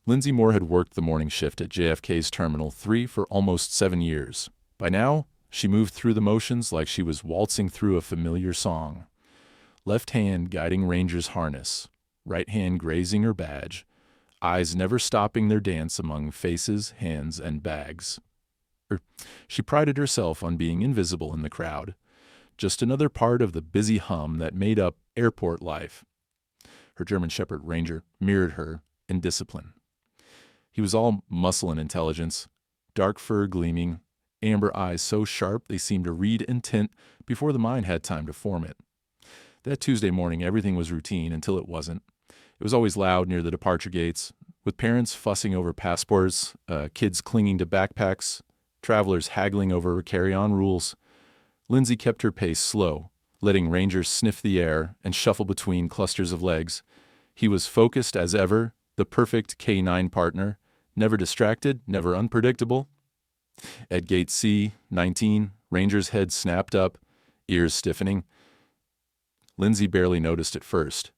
Lindsay Moore had worked the morning shift at JFK's Terminal 3 for almost 7 years. By now, she moved through the motions like she was waltzing through a familiar song. Left hand guiding Ranger's harness, right hand grazing her badge, eyes never stopping their dance among faces, hands, and bags. She prided herself on being invisible in the crowd, just another part of the busy hum that made up airport life. Her German Shepherd Ranger mirrored her in discipline. He was all muscle and intelligence, dark fur gleaming, amber eyes so sharp they seemed to read intent before the mind had time to form it. That Tuesday morning, everything was routine until it wasn't. It was always loud near the departure gates, with parents fussing over passports, kids clinging to backpacks, travelers haggling over carry-on rules. Lindsay kept her pace slow, letting Ranger sniff the air and shuffle between clusters of legs. He was focused as ever, the perfect K-9 partner, never distracted, never unpredictable. At gate C-19, Ranger's head snapped up, ears stiffening. Lindsay barely noticed at first.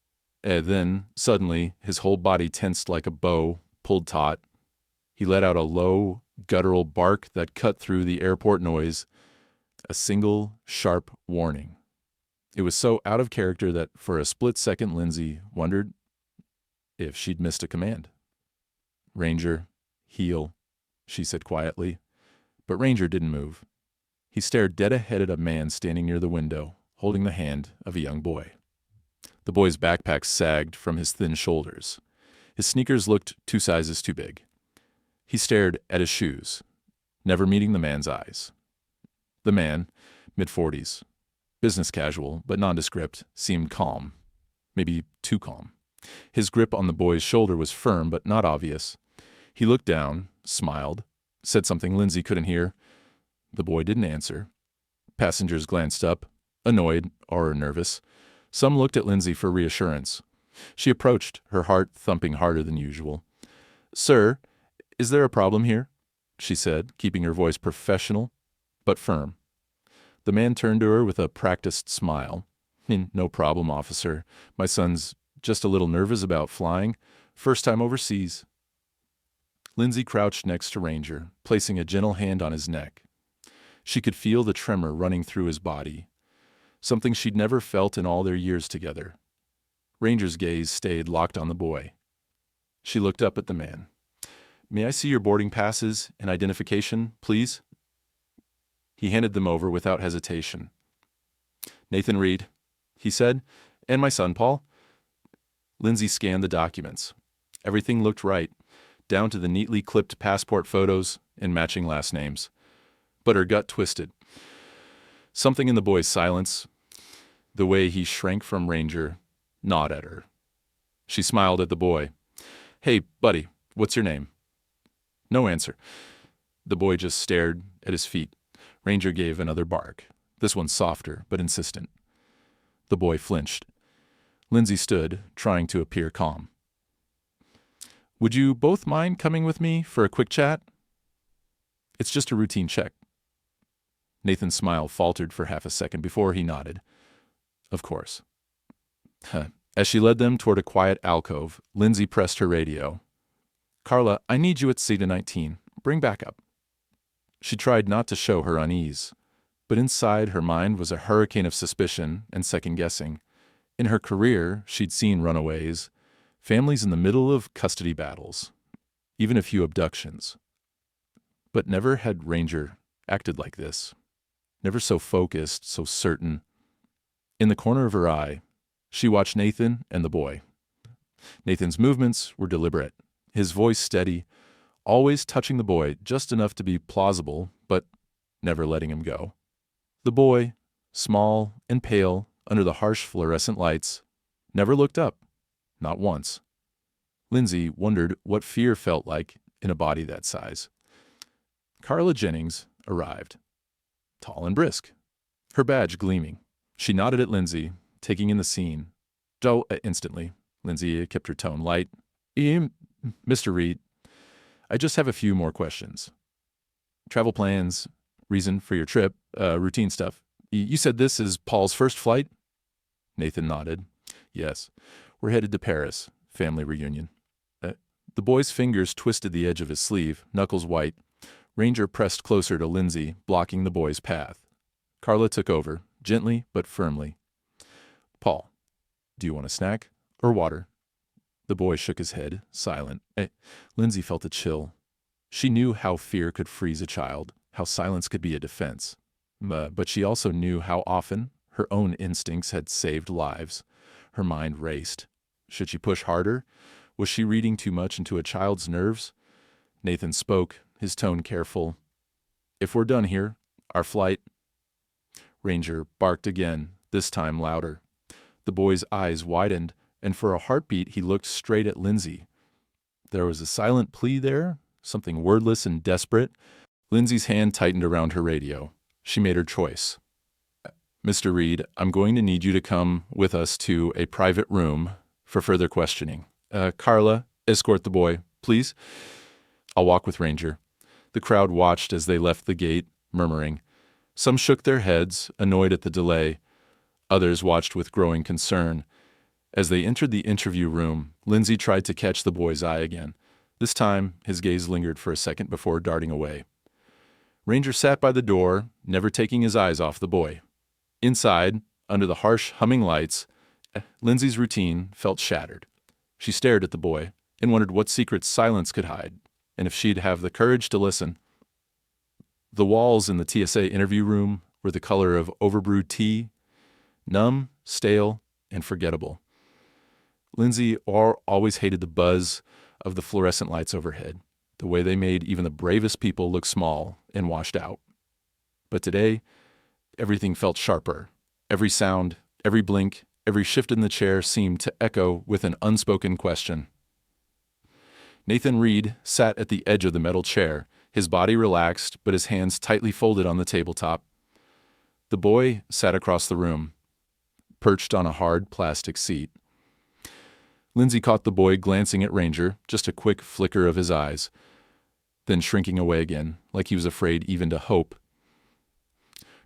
And then, suddenly, his whole body tensed like a bow, pulled taut. He let out a low, guttural bark that cut through the airport noise, a single, sharp warning. It was so out of character that for a split second Lindsay wondered if she'd missed a command. "Ranger, heel," she said quietly. But Ranger didn't move. He stared dead ahead at a man standing near the window, holding the hand of a young boy. The boy's backpack sagged from his thin shoulders. His sneakers looked 2 sizes too big. He stared at his shoes, never meeting the man's eyes. The man, mid-40s, business casual but nondescript, seemed calm, maybe too calm. His grip on the boy's shoulder was firm but not obvious. He looked down, smiled, said something Lindsay couldn't hear. The boy didn't answer. Passengers glanced up, annoyed or nervous. Some looked at Lindsay for reassurance. She approached, her heart thumping harder than usual. "Sir, is there a problem here?" she said, keeping her voice professional but firm. The man turned to her with a practiced smile. "No problem, officer. My son's just a little nervous about flying. First time overseas." Lindsay crouched next to Ranger, placing a gentle hand on his neck. She could feel the tremor running through his body, something she'd never felt in all their years together. Ranger's gaze stayed locked on the boy. She looked up at the man. "May I see your boarding passes and identification, please?" He handed them over without hesitation. "Nathan Reed," he said, "and my son, Paul." Lindsay scanned the documents. Everything looked right, down to the neatly clipped passport photos and matching last names. But her gut twisted. Something in the boy's silence, the way he shrank from Ranger, gnawed at her. She smiled at the boy. "Hey, buddy, what's your name?" No answer. The boy just stared at his feet. Ranger gave another bark, this one softer but insistent. The boy flinched. Lindsay stood, trying to appear calm. "Would you both mind coming with me for a quick chat?" "It's just a routine check." Nathan's smile faltered for half a second before he nodded. "Of course." As she led them toward a quiet alcove, Lindsay pressed her radio. "Carla, I need you at C-19. Bring backup." She tried not to show her unease, but inside her mind was a hurricane of suspicion and second-guessing. In her career, she'd seen runaways, families in the middle of custody battles, even a few abductions. But never had Ranger acted like this. Never so focused, so certain. In the corner of her eye, she watched Nathan and the boy. Nathan's movements were deliberate, his voice steady, always touching the boy just enough to be plausible, but never letting him go. The boy, small and pale under the harsh fluorescent lights, never looked up, not once. Lindsay wondered what fear felt like in a body that size. Carla Jennings arrived, tall and brisk, her badge gleaming. She nodded at Lindsay, taking in the scene. Instantly, Lindsay kept her tone light. "Mr. Reed, I just have a few more questions. Travel plans, reason for your trip, routine stuff. You said this is Paul's first flight?" Nathan nodded. "Yes, we're headed to Paris, family reunion." The boy's fingers twisted the edge of his sleeve, knuckles white. Ranger pressed closer to Lindsay, blocking the boy's path. Carla took over, gently but firmly. Paul, do you want a snack or water? The boy shook his head, silent. Lindsay felt a chill. She knew how fear could freeze a child, how silence could be a defense. But she also knew how often her own instincts had saved lives. Her mind raced. Should she push harder? Was she reading too much into a child's nerves? Nathan spoke, his tone careful. If we're done here, our flight... Ranger barked again, this time louder. The boy's eyes widened, and for a heartbeat he looked straight at Lindsay. There was a silent plea there, something wordless and desperate. Lindsay's hand tightened around her radio. She made her choice. Mr. Reed, I'm going to need you to come with us to a private room for further questioning. Carla, escort the boy, please. I'll walk with Ranger. The crowd watched as they left the gate, murmuring. Some shook their heads, annoyed at the delay. Others watched with growing concern. As they entered the interview room, Lindsay tried to catch the boy's eye again. This time, his gaze lingered for a second before darting away. Ranger sat by the door, never taking his eyes off the boy. Inside, under the harsh, humming lights, Lindsay's routine felt shattered. She stared at the boy and wondered what secrets silence could hide, and if she'd have the courage to listen. The walls in the TSA interview room were the color of overbrewed tea, numb, stale, and forgettable. Lindsay always hated the buzz of the fluorescent lights overhead, the way they made even the bravest people look small and washed out. But today, everything felt sharper. Every sound, every blink, every shift in the chair seemed to echo with an unspoken question. Nathan Reed sat at the edge of the metal chair, his body relaxed, but his hands tightly folded on the tabletop. The boy sat across the room, perched on a hard plastic seat. Lindsay caught the boy glancing at Ranger, just a quick flicker of his eyes, then shrinking away again, like he was afraid even to hope.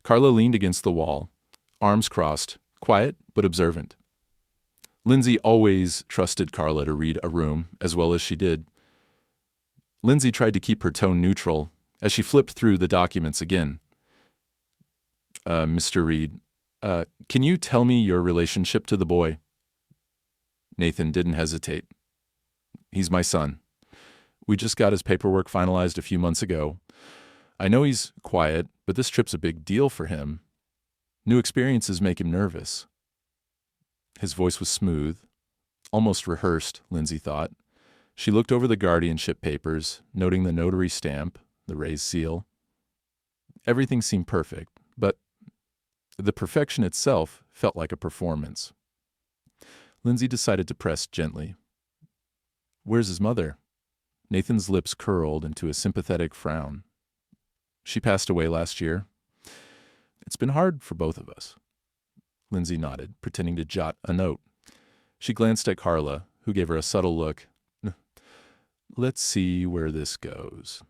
Carla leaned against the wall, arms crossed, quiet but observant. Lindsay always trusted Carla to read a room as well as she did. Lindsay tried to keep her tone neutral as she flipped through the documents again. Mr. Reed, can you tell me your relationship to the boy? Nathan didn't hesitate. He's my son. We just got his paperwork finalized a few months ago. I know he's quiet, but this trip's a big deal for him. New experiences make him nervous. His voice was smooth, almost rehearsed, Lindsay thought. She looked over the guardianship papers, noting the notary stamp, the raised seal. Everything seemed perfect, but the perfection itself felt like a performance. Lindsay decided to press gently. Where's his mother? Nathan's lips curled into a sympathetic frown. She passed away last year. It's been hard for both of us. Lindsay nodded, pretending to jot a note. She glanced at Carla, who gave her a subtle look. Let's see where this goes.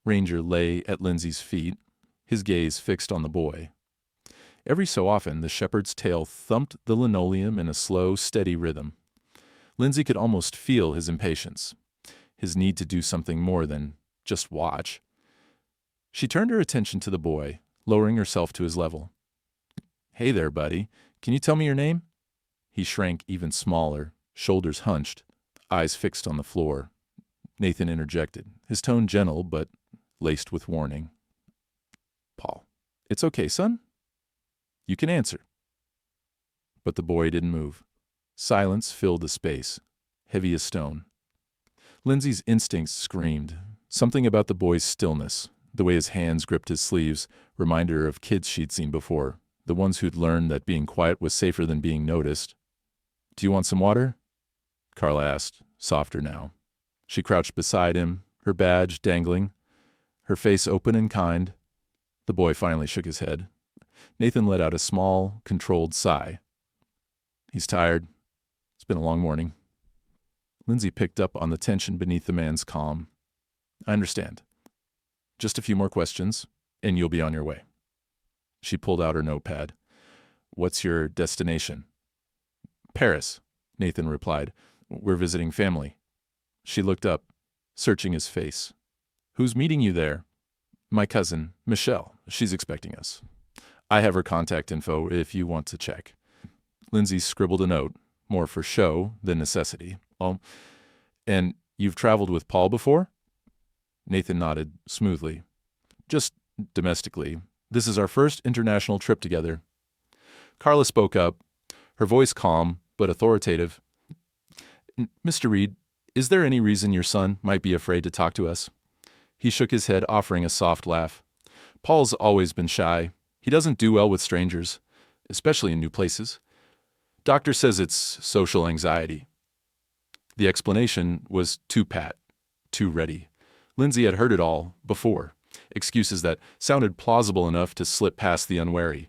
Ranger lay at Lindsay's feet, his gaze fixed on the boy. Every so often, the shepherd's tail thumped the linoleum in a slow, steady rhythm. Lindsay could almost feel his impatience, his need to do something more than just watch. She turned her attention to the boy, lowering herself to his level. Hey there, buddy. Can you tell me your name? He shrank even smaller, shoulders hunched, eyes fixed on the floor. Nathan interjected, his tone gentle but laced with warning. Paul. It's okay, son. You can answer. But the boy didn't move. Silence filled the space, heavy as stone. Lindsay's instincts screamed. Something about the boy's stillness, the way his hands gripped his sleeves, reminded her of kids she'd seen before, the ones who'd learned that being quiet was safer than being noticed. Do you want some water? Carla asked, softer now. She crouched beside him, her badge dangling, her face open and kind. The boy finally shook his head. Nathan let out a small, controlled sigh. He's tired. It's been a long morning. Lindsay picked up on the tension beneath the man's calm. I understand. Just a few more questions, and you'll be on your way. She pulled out her notepad. What's your destination? Paris, Nathan replied. We're visiting family. She looked up, searching his face. Who's meeting you there? My cousin, Michelle. She's expecting us. I have her contact info if you want to check. Lindsay scribbled a note, more for show than necessity. Oh, and you've traveled with Paul before? Nathan nodded smoothly. Just domestically. This is our first international trip together. Carla spoke up, her voice calm but authoritative. Mr. Reed, is there any reason your son might be afraid to talk to us? He shook his head, offering a soft laugh. Paul's always been shy. He doesn't do well with strangers, especially in new places. Doctor says it's social anxiety. The explanation was too pat, too ready. Lindsay had heard it all before, excuses that sounded plausible enough to slip past the unwary.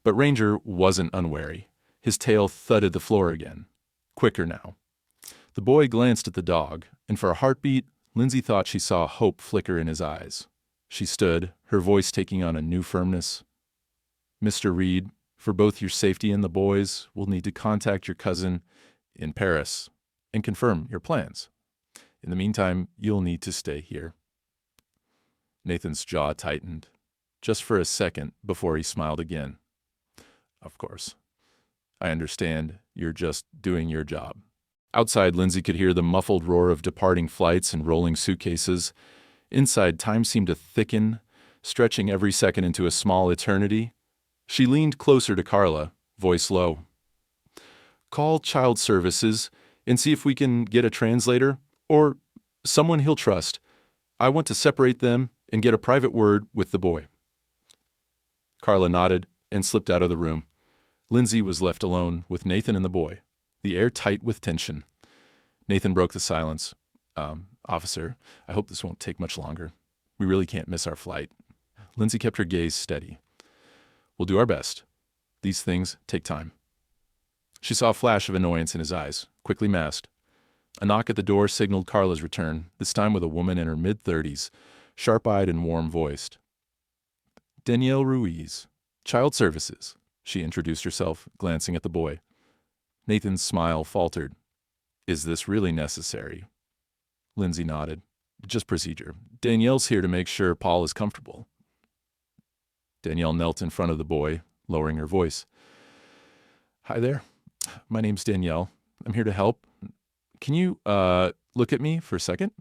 But Ranger wasn't unwary. His tail thudded the floor again. Quicker now. The boy glanced at the dog, and for a heartbeat, Lindsay thought she saw hope flicker in his eyes. She stood, her voice taking on a new firmness. Mr. Reed, for both your safety and the boys, we'll need to contact your cousin in Paris and confirm your plans. In the meantime, you'll need to stay here. Nathan's jaw tightened, just for a second before he smiled again. Of course. I understand you're just doing your job. Outside, Lindsay could hear the muffled roar of departing flights and rolling suitcases. Inside, time seemed to thicken, stretching every second into a small eternity. She leaned closer to Carla, voice low. Call child services and see if we can get a translator or someone he'll trust. I want to separate them and get a private word with the boy. Carla nodded and slipped out of the room. Lindsay was left alone with Nathan and the boy, the air tight with tension. Nathan broke the silence. Officer, I hope this won't take much longer. We really can't miss our flight. Lindsay kept her gaze steady. We'll do our best. These things take time. She saw a flash of annoyance in his eyes, quickly masked. A knock at the door signaled Carla's return, this time with a woman in her mid-30s, sharp-eyed and warm-voiced. Danielle Ruiz, Child Services, she introduced herself, glancing at the boy. Nathan's smile faltered. Is this really necessary? Lindsay nodded. Just procedure. Danielle's here to make sure Paul is comfortable. Danielle knelt in front of the boy, lowering her voice. Hi there. My name's Danielle. I'm here to help. Can you, look at me for a second?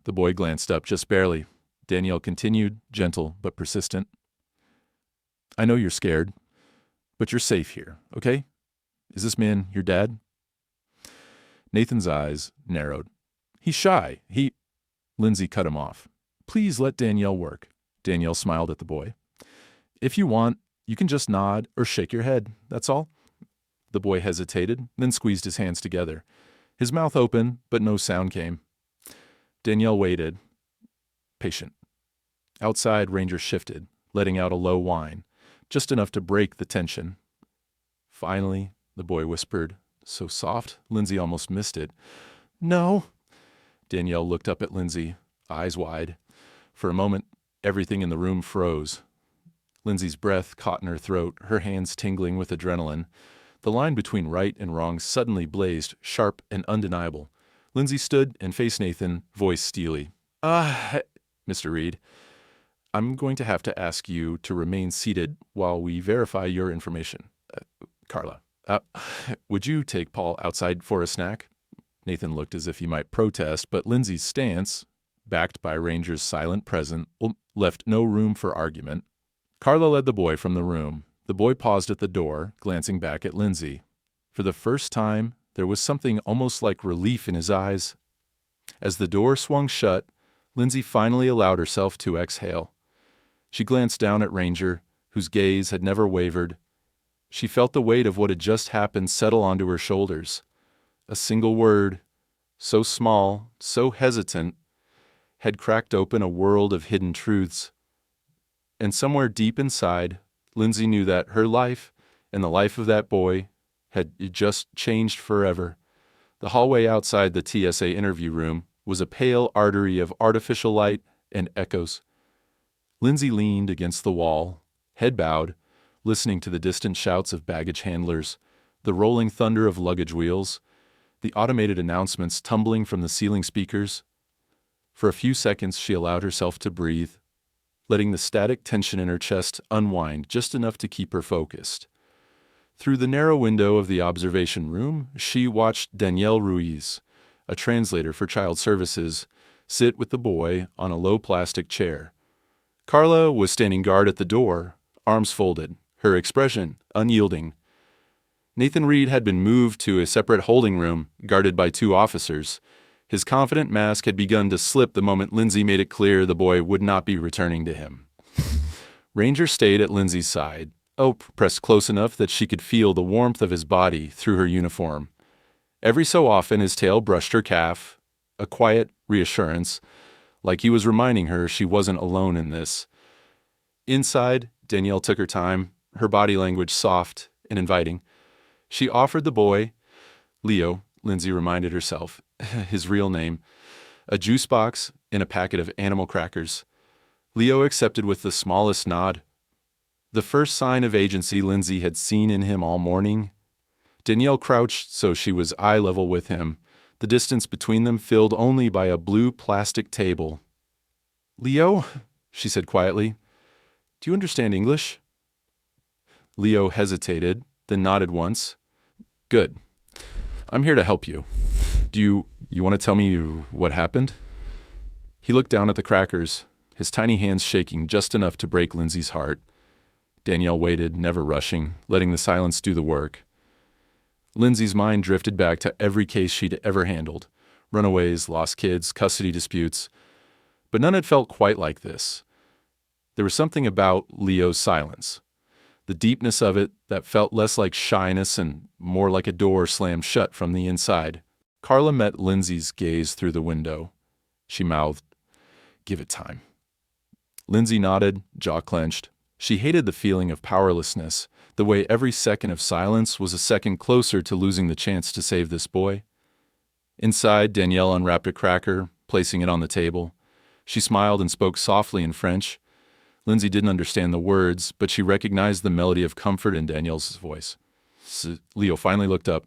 The boy glanced up just barely. Danielle continued, gentle but persistent. I know you're scared, but you're safe here, okay? Is this man your dad? Nathan's eyes narrowed. He's shy. Lindsay cut him off. Please let Danielle work. Danielle smiled at the boy. If you want, you can just nod or shake your head, that's all. The boy hesitated, then squeezed his hands together. His mouth opened, but no sound came. Danielle waited, patient. Outside, Ranger shifted, letting out a low whine, just enough to break the tension. Finally, the boy whispered, so soft, Lindsay almost missed it. No. Danielle looked up at Lindsay, eyes wide. For a moment, everything in the room froze. Lindsay's breath caught in her throat, her hands tingling with adrenaline. The line between right and wrong suddenly blazed, sharp and undeniable. Lindsay stood and faced Nathan, voice steely. Mr. Reed, I'm going to have to ask you to remain seated while we verify your information. Carla, would you take Paul outside for a snack? Nathan looked as if he might protest, but Lindsay's stance, backed by Ranger's silent presence, left no room for argument. Carla led the boy from the room. The boy paused at the door, glancing back at Lindsay. For the first time, there was something almost like relief in his eyes. As the door swung shut, Lindsay finally allowed herself to exhale. She glanced down at Ranger, whose gaze had never wavered. She felt the weight of what had just happened settle onto her shoulders. A single word, so small, so hesitant, had cracked open a world of hidden truths. And somewhere deep inside, Lindsay knew that her life and the life of that boy had just changed forever. The hallway outside the TSA interview room was a pale artery of artificial light and echoes. Lindsay leaned against the wall, head bowed, listening to the distant shouts of baggage handlers, the rolling thunder of luggage wheels, the automated announcements tumbling from the ceiling speakers. For a few seconds, she allowed herself to breathe, letting the static tension in her chest unwind just enough to keep her focused. Through the narrow window of the observation room, she watched Danielle Ruiz, a translator for child services, sit with the boy on a low plastic chair. Carla was standing guard at the door, arms folded, her expression unyielding. Nathan Reed had been moved to a separate holding room, guarded by 2 officers. His confident mask had begun to slip the moment Lindsay made it clear the boy would not be returning to him. Ranger stayed at Lindsay's side, pressed close enough that she could feel the warmth of his body through her uniform. Every so often his tail brushed her calf, a quiet reassurance, like he was reminding her she wasn't alone in this. Inside, Danielle took her time, her body language soft and inviting. She offered the boy, Leo, Lindsay reminded herself, his real name, a juice box and a packet of animal crackers. Leo accepted with the smallest nod. The first sign of agency Lindsay had seen in him all morning. Danielle crouched so she was eye level with him, the distance between them filled only by a blue plastic table. "Leo," she said quietly, "do you understand English?" Leo hesitated, then nodded once. "Good. I'm here to help you. Do you want to tell me what happened?" He looked down at the crackers, his tiny hands shaking just enough to break Lindsay's heart. Danielle waited, never rushing, letting the silence do the work. Lindsay's mind drifted back to every case she'd ever handled. Runaways, lost kids, custody disputes. But none had felt quite like this. There was something about Leo's silence. The deepness of it that felt less like shyness and more like a door slammed shut from the inside. Carla met Lindsay's gaze through the window. She mouthed, "Give it time." Lindsay nodded, jaw clenched. She hated the feeling of powerlessness, the way every second of silence was a second closer to losing the chance to save this boy. Inside, Danielle unwrapped a cracker, placing it on the table. She smiled and spoke softly in French. Lindsay didn't understand the words, but she recognized the melody of comfort in Danielle's voice. Leo finally looked up,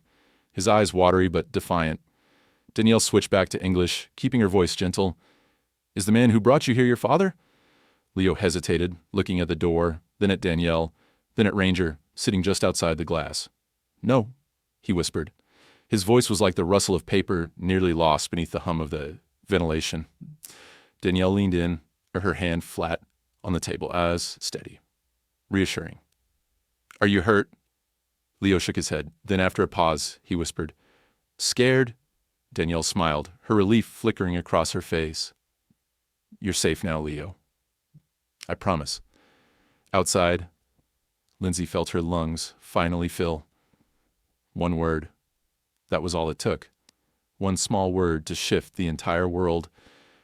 his eyes watery but defiant. Danielle switched back to English, keeping her voice gentle. "Is the man who brought you here your father?" Leo hesitated, looking at the door, then at Danielle, then at Ranger, sitting just outside the glass. "No," he whispered. His voice was like the rustle of paper nearly lost beneath the hum of the ventilation. Danielle leaned in, her hand flat on the table, as steady, reassuring. "Are you hurt?" Leo shook his head. Then after a pause, he whispered, "Scared?" Danielle smiled, her relief flickering across her face. "You're safe now, Leo. I promise." Outside, Lindsay felt her lungs finally fill. One word. That was all it took. One small word to shift the entire world.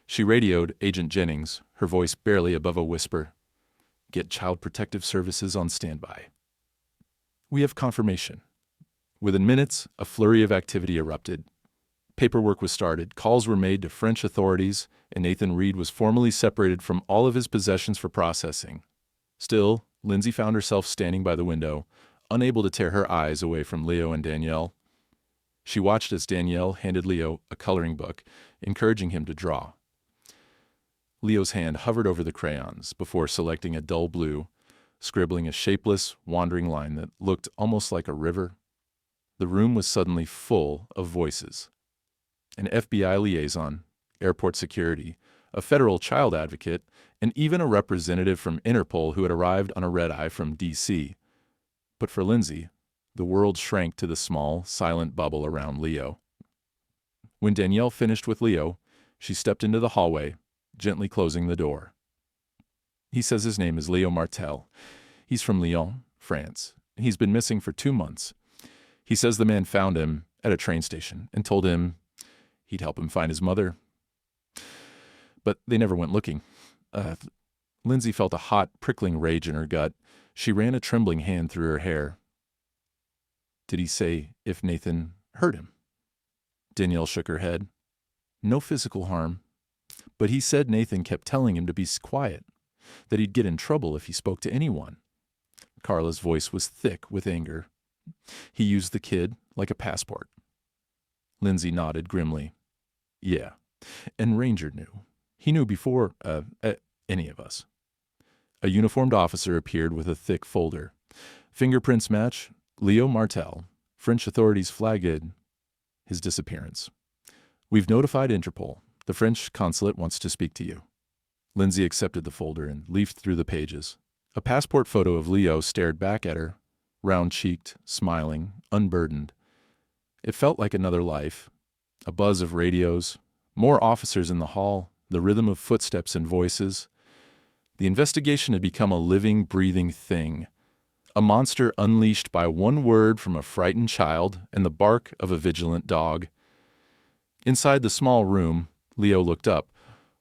She radioed Agent Jennings, her voice barely above a whisper. "Get Child Protective Services on standby." "We have confirmation." Within minutes, a flurry of activity erupted. Paperwork was started, calls were made to French authorities, and Nathan Reed was formally separated from all of his possessions for processing. Still, Lindsay found herself standing by the window, unable to tear her eyes away from Leo and Danielle. She watched as Danielle handed Leo a coloring book, encouraging him to draw. Leo's hand hovered over the crayons before selecting a dull blue, scribbling a shapeless, wandering line that looked almost like a river. The room was suddenly full of voices. An FBI liaison, airport security, a federal child advocate, and even a representative from Interpol who had arrived on a red-eye from D.C. But for Lindsay, the world shrank to the small, silent bubble around Leo. When Danielle finished with Leo, she stepped into the hallway, gently closing the door. "He says his name is Leo Martel. He's from Lyon, France. He's been missing for 2 months. He says the man found him at a train station and told him he'd help him find his mother. But they never went looking." Lindsay felt a hot, prickling rage in her gut. She ran a trembling hand through her hair. "Did he say if Nathan hurt him?" Danielle shook her head. "No physical harm. But he said Nathan kept telling him to be quiet, that he'd get in trouble if he spoke to anyone." Carla's voice was thick with anger. "He used the kid like a passport." Lindsay nodded grimly. Yeah, and Ranger knew. He knew before, any of us. A uniformed officer appeared with a thick folder. Fingerprints match Leo Martel. French authorities flagged his disappearance. We've notified Interpol. The French consulate wants to speak to you. Lindsay accepted the folder and leafed through the pages. A passport photo of Leo stared back at her, round-cheeked, smiling, unburdened. It felt like another life. A buzz of radios, more officers in the hall, the rhythm of footsteps and voices. The investigation had become a living, breathing thing. A monster unleashed by one word from a frightened child and the bark of a vigilant dog. Inside the small room, Leo looked up,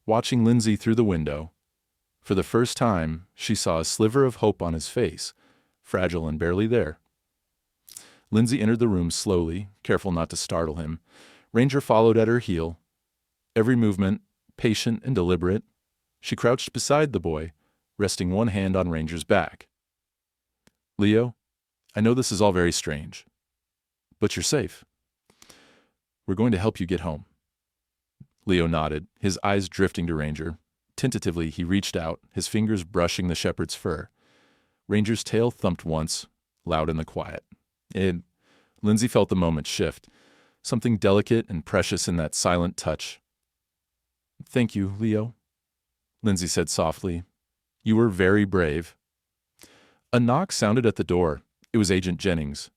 watching Lindsay through the window. For the first time, she saw a sliver of hope on his face, fragile and barely there. Lindsay entered the room slowly, careful not to startle him. Ranger followed at her heel. Every movement, patient and deliberate. She crouched beside the boy, resting one hand on Ranger's back. Leo, I know this is all very strange, but you're safe. We're going to help you get home. Leo nodded, his eyes drifting to Ranger. Tentatively, he reached out, his fingers brushing the shepherd's fur. Ranger's tail thumped once, loud in the quiet. Lindsay felt the moment shift, something delicate and precious in that silent touch. Thank you, Leo, Lindsay said softly. You were very brave. A knock sounded at the door. It was Agent Jennings.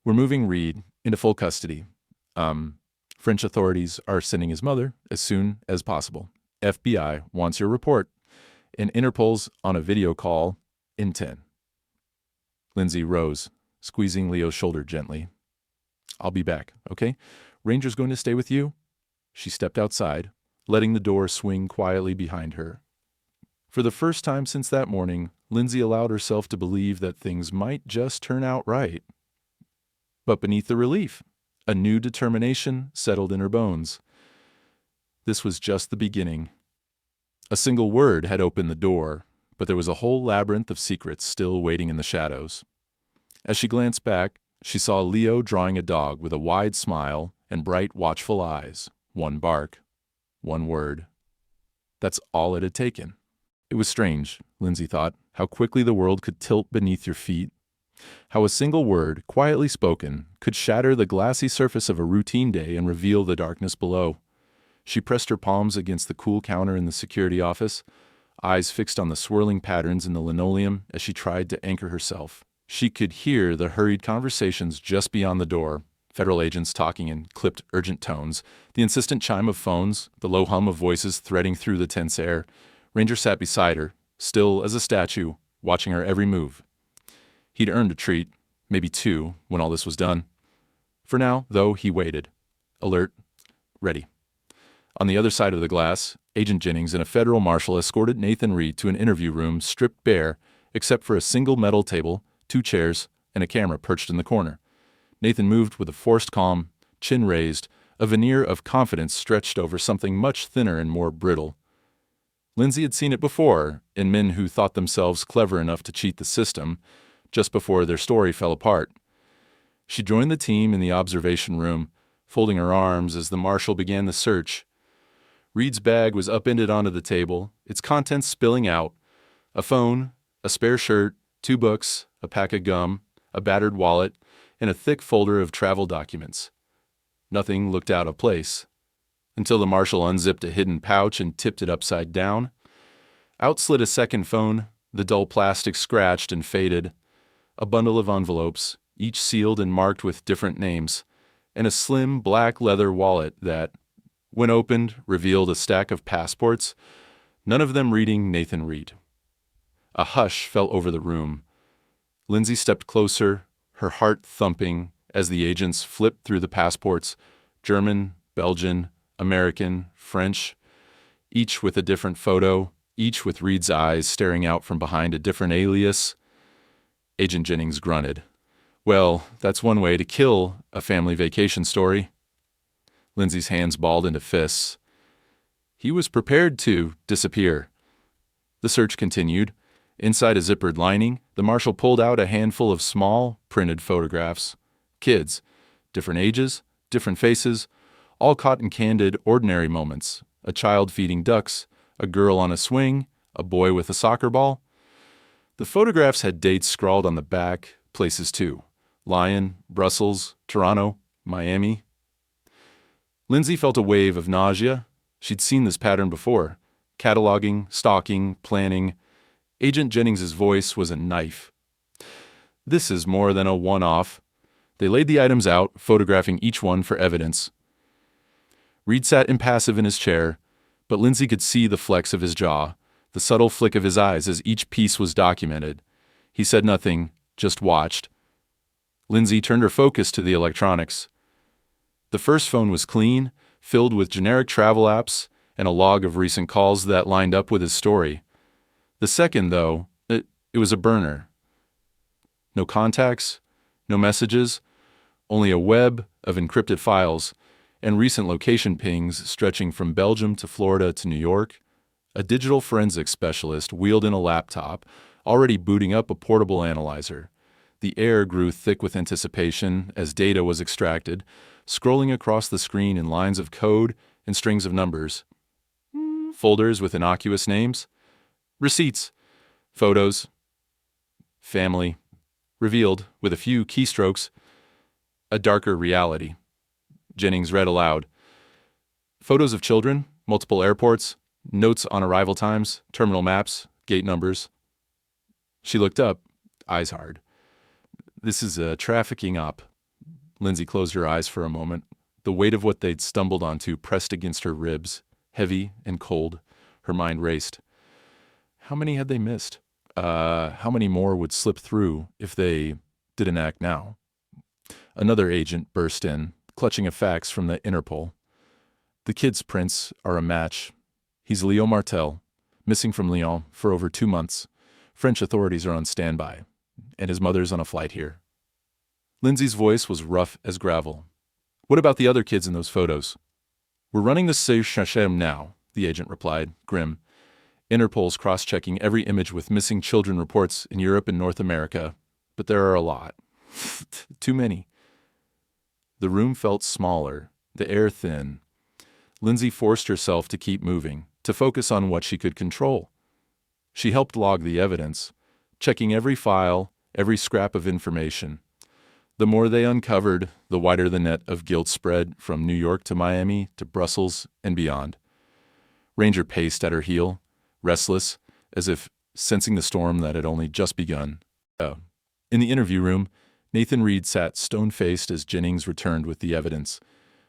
We're moving Reed into full custody. French authorities are sending his mother as soon as possible. FBI wants your report, and Interpol's on a video call in 10. Lindsay rose, squeezing Leo's shoulder gently. I'll be back, okay? Ranger's going to stay with you? She stepped outside, letting the door swing quietly behind her. For the first time since that morning, Lindsay allowed herself to believe that things might just turn out right. But beneath the relief, a new determination settled in her bones. This was just the beginning. A single word had opened the door, but there was a whole labyrinth of secrets still waiting in the shadows. As she glanced back, she saw Leo drawing a dog with a wide smile and bright, watchful eyes. One bark. One word. That's all it had taken. It was strange, Lindsay thought, how quickly the world could tilt beneath your feet. How a single word, quietly spoken, could shatter the glassy surface of a routine day and reveal the darkness below. She pressed her palms against the cool counter in the security office, eyes fixed on the swirling patterns in the linoleum as she tried to anchor herself. She could hear the hurried conversations just beyond the door, federal agents talking in clipped, urgent tones, the insistent chime of phones, the low hum of voices threading through the tense air. Ranger sat beside her, still as a statue, watching her every move. He'd earned a treat, maybe two, when all this was done. For now, though, he waited, alert, ready. On the other side of the glass, Agent Jennings and a federal marshal escorted Nathan Reed to an interview room stripped bare, except for a single metal table, 2 chairs, and a camera perched in the corner. Nathan moved with a forced calm, chin raised, a veneer of confidence stretched over something much thinner and more brittle. Lindsay had seen it before, in men who thought themselves clever enough to cheat the system, just before their story fell apart. She joined the team in the observation room, folding her arms as the marshal began the search. Reed's bag was upended onto the table, its contents spilling out. A phone, a spare shirt, 2 books, a pack of gum, a battered wallet, and a thick folder of travel documents. Nothing looked out of place, until the marshal unzipped a hidden pouch and tipped it upside down. Out slid a second phone, the dull plastic scratched and faded. A bundle of envelopes, each sealed and marked with different names, and a slim black leather wallet that, when opened, revealed a stack of passports, none of them reading Nathan Reed. A hush fell over the room. Lindsay stepped closer, her heart thumping, as the agents flipped through the passports, German, Belgian, American, French, each with a different photo, each with Reed's eyes staring out from behind a different alias. Agent Jennings grunted. Well, that's one way to kill a family vacation story. Lindsay's hands balled into fists. He was prepared to disappear. The search continued. Inside a zippered lining, the marshal pulled out a handful of small, printed photographs. Kids, different ages, different faces, all caught in candid, ordinary moments. A child feeding ducks, a girl on a swing, a boy with a soccer ball. The photographs had dates scrawled on the back, places too. Lyon, Brussels, Toronto, Miami. Lindsay felt a wave of nausea. She'd seen this pattern before. Cataloging, stalking, planning. Agent Jennings's voice was a knife. This is more than a one-off. They laid the items out, photographing each one for evidence. Reed sat impassive in his chair, but Lindsay could see the flex of his jaw, the subtle flick of his eyes as each piece was documented. He said nothing, just watched. Lindsay turned her focus to the electronics. The first phone was clean, filled with generic travel apps and a log of recent calls that lined up with his story. The second, though, it was a burner. No contacts, no messages, only a web of encrypted files and recent location pings stretching from Belgium to Florida to New York. A digital forensics specialist wheeled in a laptop, already booting up a portable analyzer. The air grew thick with anticipation as data was extracted, scrolling across the screen in lines of code and strings of numbers. Folders with innocuous names. Receipts. Photos. Family. Revealed, with a few keystrokes, a darker reality. Jennings read aloud. Photos of children, multiple airports, notes on arrival times, terminal maps, gate numbers. She looked up, eyes hard. This is a trafficking op. Lindsay closed her eyes for a moment. The weight of what they'd stumbled onto pressed against her ribs, heavy and cold. Her mind raced. How many had they missed? How many more would slip through if they didn't act now? Another agent burst in, clutching a fax from the Interpol. The kid's prints are a match. He's Leo Martel, missing from Lyon for over 2 months. French authorities are on standby, and his mother's on a flight here. Lindsay's voice was rough as gravel. What about the other kids in those photos? We're running the search now, the agent replied, grim. Interpol's cross-checking every image with missing children reports in Europe and North America, but there are a lot. Too many. The room felt smaller, the air thin. Lindsay forced herself to keep moving, to focus on what she could control. She helped log the evidence, checking every file, every scrap of information. The more they uncovered, the wider the net of guilt spread from New York to Miami to Brussels and beyond. Ranger paced at her heel, restless, as if sensing the storm that had only just begun. In the interview room, Nathan Reed sat stone-faced as Jennings returned with the evidence.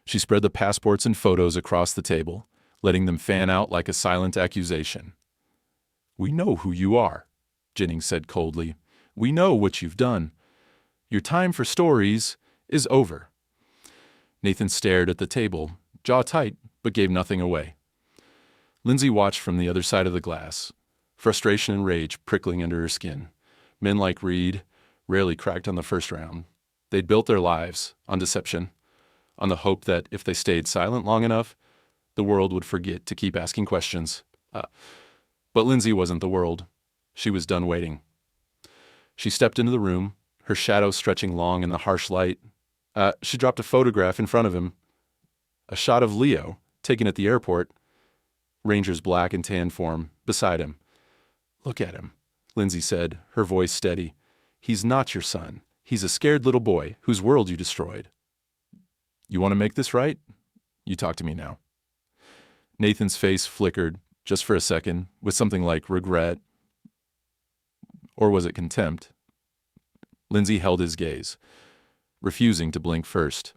She spread the passports and photos across the table, letting them fan out like a silent accusation. We know who you are, Jennings said coldly. We know what you've done. Your time for stories is over. Nathan stared at the table, jaw tight, but gave nothing away. Lindsay watched from the other side of the glass, frustration and rage prickling under her skin. Men like Reed rarely cracked on the first round. They'd built their lives on deception, on the hope that if they stayed silent long enough, the world would forget to keep asking questions. But Lindsay wasn't the world. She was done waiting. She stepped into the room, her shadow stretching long in the harsh light. She dropped a photograph in front of him. A shot of Leo, taken at the airport. Ranger's black and tan form, beside him. Look at him, Lindsay said, her voice steady. He's not your son. He's a scared little boy whose world you destroyed. You want to make this right? You talk to me now. Nathan's face flickered, just for a second, with something like regret. Or was it contempt? Lindsay held his gaze, refusing to blink first.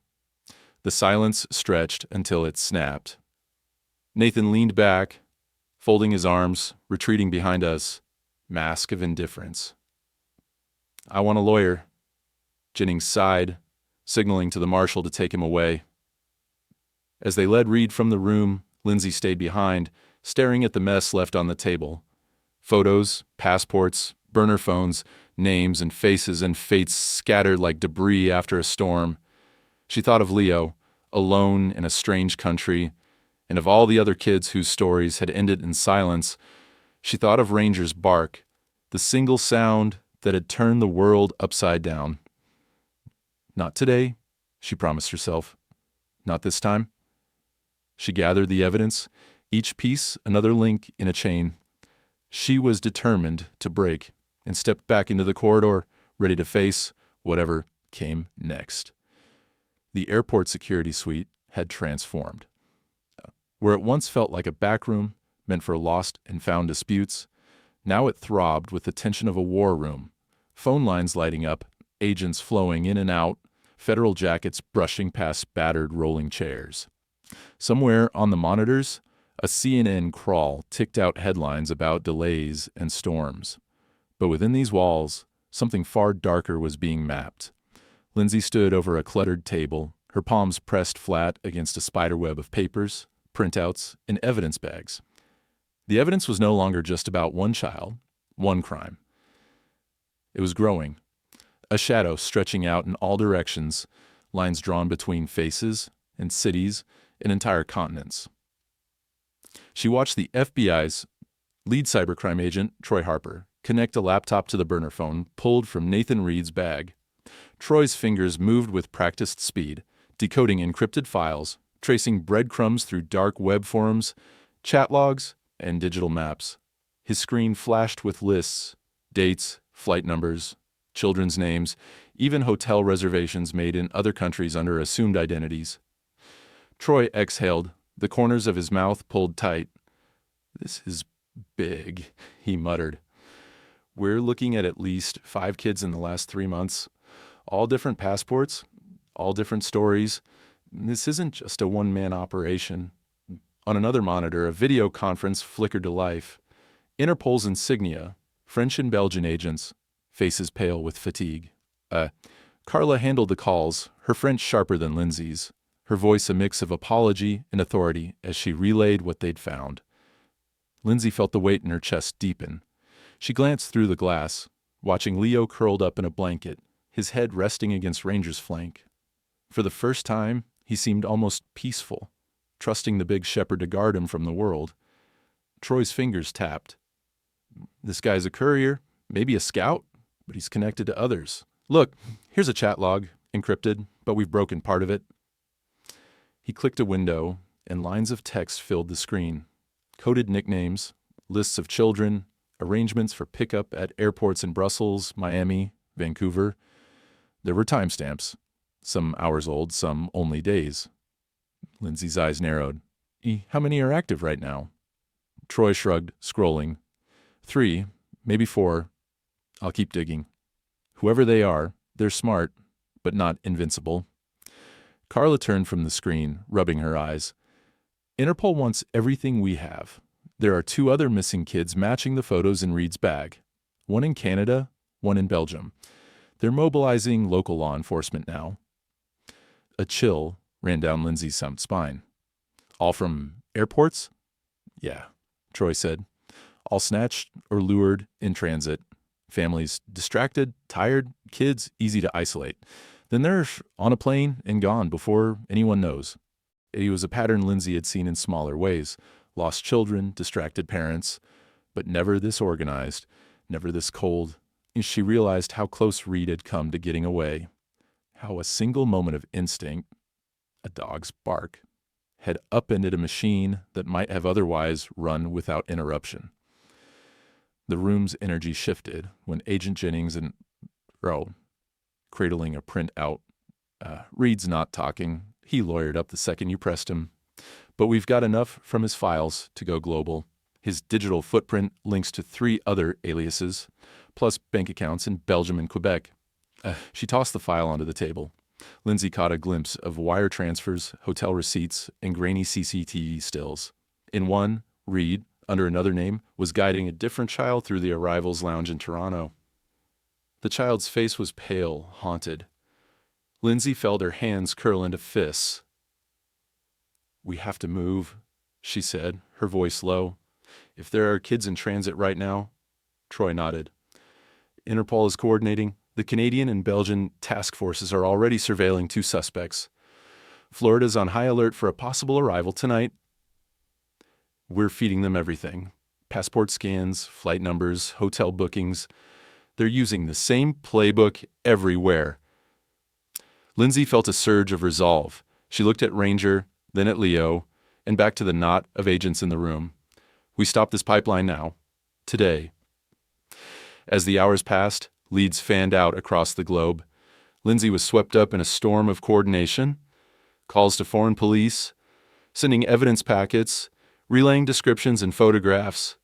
The silence stretched until it snapped. Nathan leaned back, folding his arms, retreating behind us, mask of indifference. I want a lawyer. Jennings sighed, signaling to the marshal to take him away. As they led Reed from the room, Lindsay stayed behind, staring at the mess left on the table. Photos, passports, burner phones, names and faces and fates scattered like debris after a storm. She thought of Leo, alone in a strange country, and of all the other kids whose stories had ended in silence. She thought of Ranger's bark, the single sound that had turned the world upside down. Not today, she promised herself. Not this time. She gathered the evidence, each piece another link in a chain. She was determined to break and stepped back into the corridor, ready to face whatever came next. The airport security suite had transformed. Where it once felt like a back room meant for lost and found disputes, now it throbbed with the tension of a war room, phone lines lighting up, agents flowing in and out, federal jackets brushing past battered rolling chairs. Somewhere on the monitors, a CNN crawl ticked out headlines about delays and storms. But within these walls, something far darker was being mapped. Lindsay stood over a cluttered table, her palms pressed flat against a spiderweb of papers, printouts, and evidence bags. The evidence was no longer just about one child, one crime. It was growing, a shadow stretching out in all directions, lines drawn between faces and cities and entire continents. She watched the FBI's lead cybercrime agent, Troy Harper, connect a laptop to the burner phone pulled from Nathan Reed's bag. Troy's fingers moved with practiced speed, decoding encrypted files, tracing breadcrumbs through dark web forums, chat logs, and digital maps. His screen flashed with lists, dates, flight numbers, children's names, even hotel reservations made in other countries under assumed identities. Troy exhaled, the corners of his mouth pulled tight. "This is big," he muttered. "We're looking at least 5 kids in the last 3 months. All different passports, all different stories. This isn't just a one-man operation." On another monitor, a video conference flickered to life. Interpol's insignia, French and Belgian agents, faces pale with fatigue. Carla handled the calls, her French sharper than Lindsay's, her voice a mix of apology and authority as she relayed what they'd found. Lindsay felt the weight in her chest deepen. She glanced through the glass, watching Leo curled up in a blanket, his head resting against Ranger's flank. For the first time, he seemed almost peaceful, trusting the big shepherd to guard him from the world. Troy's fingers tapped. "This guy's a courier, maybe a scout, but he's connected to others. Look, here's a chat log, encrypted, but we've broken part of it." He clicked a window, and lines of text filled the screen. Coded nicknames, lists of children, arrangements for pickup at airports in Brussels, Miami, Vancouver. There were timestamps, some hours old, some only days. Lindsay's eyes narrowed. "How many are active right now?" Troy shrugged, scrolling. 3, maybe 4. I'll keep digging. Whoever they are, they're smart, but not invincible. Carla turned from the screen, rubbing her eyes. "Interpol wants everything we have. There are 2 other missing kids matching the photos in Reed's bag. One in Canada, one in Belgium. They're mobilizing local law enforcement now." A chill ran down Lindsay's spine. "All from airports?" "Yeah," Troy said. "All snatched or lured in transit. Families distracted, tired, kids easy to isolate. Then they're on a plane and gone before anyone knows." It was a pattern Lindsay had seen in smaller ways. Lost children, distracted parents, but never this organized, never this cold. She realized how close Reed had come to getting away. How a single moment of instinct, a dog's bark, had upended a machine that might have otherwise run without interruption. The room's energy shifted when Agent Jennings and cradling a printout. "Reed's not talking. He lawyered up the second you pressed him. But we've got enough from his files to go global. His digital footprint links to 3 other aliases, plus bank accounts in Belgium and Quebec." She tossed the file onto the table. Lindsay caught a glimpse of wire transfers, hotel receipts, and grainy CCTV stills. In one, Reed, under another name, was guiding a different child through the arrivals lounge in Toronto. The child's face was pale, haunted. Lindsay felt her hands curl into fists. "We have to move," she said, her voice low. "If there are kids in transit right now." Troy nodded. "Interpol is coordinating. The Canadian and Belgian task forces are already surveilling 2 suspects. Florida's on high alert for a possible arrival tonight. We're feeding them everything. Passport scans, flight numbers, hotel bookings. They're using the same playbook everywhere." Lindsay felt a surge of resolve. She looked at Ranger, then at Leo, and back to the knot of agents in the room. We stop this pipeline now. Today. As the hours passed, leads fanned out across the globe. Lindsay was swept up in a storm of coordination, calls to foreign police, sending evidence packets, relaying descriptions and photographs.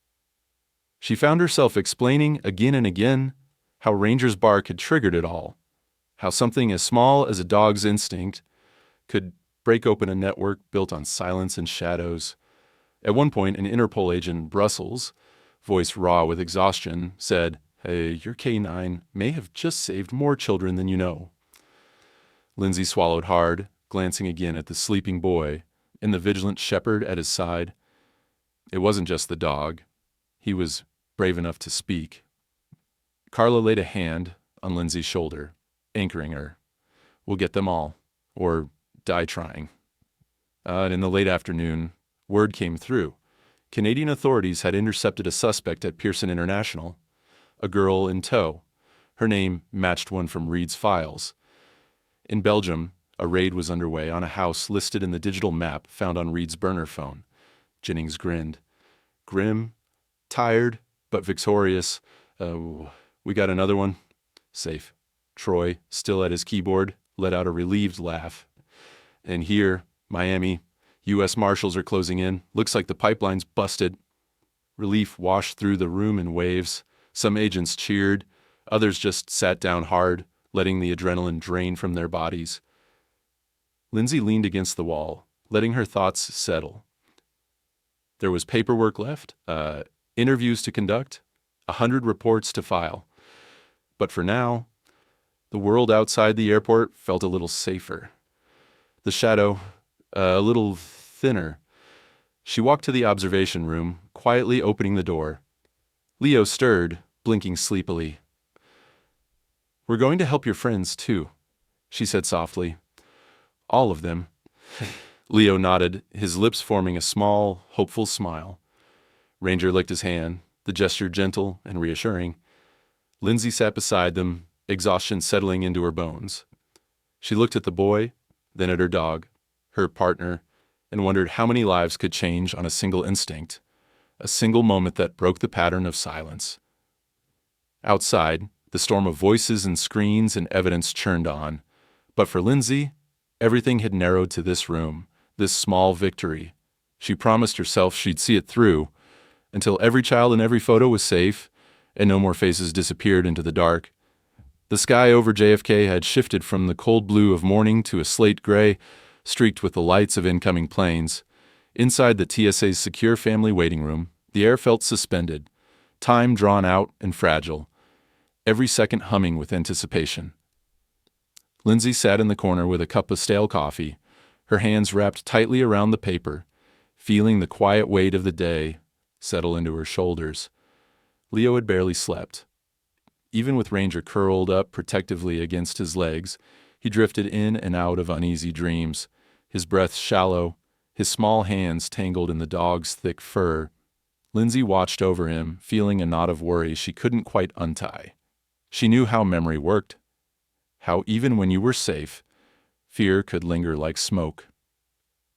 She found herself explaining again and again how Ranger's bark had triggered it all, how something as small as a dog's instinct could break open a network built on silence and shadows. At one point, an Interpol agent in Brussels, voice raw with exhaustion, said, "Hey, your K9 may have just saved more children than you know." Lindsay swallowed hard, glancing again at the sleeping boy and the vigilant shepherd at his side. It wasn't just the dog. He was brave enough to speak. Carla laid a hand on Lindsay's shoulder, anchoring her. "We'll get them all, or die trying." And in the late afternoon, word came through. Canadian authorities had intercepted a suspect at Pearson International, a girl in tow. Her name matched one from Reed's files. In Belgium, a raid was underway on a house listed in the digital map found on Reed's burner phone. Jennings grinned. Grim, tired, but victorious. We got another one? Safe. Troy, still at his keyboard, let out a relieved laugh. And here, Miami, U.S. Marshals are closing in. Looks like the pipeline's busted. Relief washed through the room in waves. Some agents cheered. Others just sat down hard, letting the adrenaline drain from their bodies. Lindsay leaned against the wall, letting her thoughts settle. There was paperwork left, interviews to conduct, 100 reports to file. But for now, the world outside the airport felt a little safer. The shadow, a little thinner. She walked to the observation room, quietly opening the door. Leo stirred, blinking sleepily. "We're going to help your friends, too," she said softly. "All of them." Leo nodded, his lips forming a small, hopeful smile. Ranger licked his hand, the gesture gentle and reassuring. Lindsay sat beside them, exhaustion settling into her bones. She looked at the boy, then at her dog, her partner, and wondered how many lives could change on a single instinct, a single moment that broke the pattern of silence. Outside, the storm of voices and screens and evidence churned on. But for Lindsay, everything had narrowed to this room, this small victory. She promised herself she'd see it through, until every child in every photo was safe, and no more faces disappeared into the dark. The sky over JFK had shifted from the cold blue of morning to a slate gray, streaked with the lights of incoming planes. Inside the TSA's secure family waiting room, the air felt suspended, time drawn out and fragile, every second humming with anticipation. Lindsay sat in the corner with a cup of stale coffee, her hands wrapped tightly around the paper, feeling the quiet weight of the day settle into her shoulders. Leo had barely slept. Even with Ranger curled up protectively against his legs, he drifted in and out of uneasy dreams, his breath shallow, his small hands tangled in the dog's thick fur. Lindsay watched over him, feeling a knot of worry she couldn't quite untie. She knew how memory worked, how even when you were safe, fear could linger like smoke.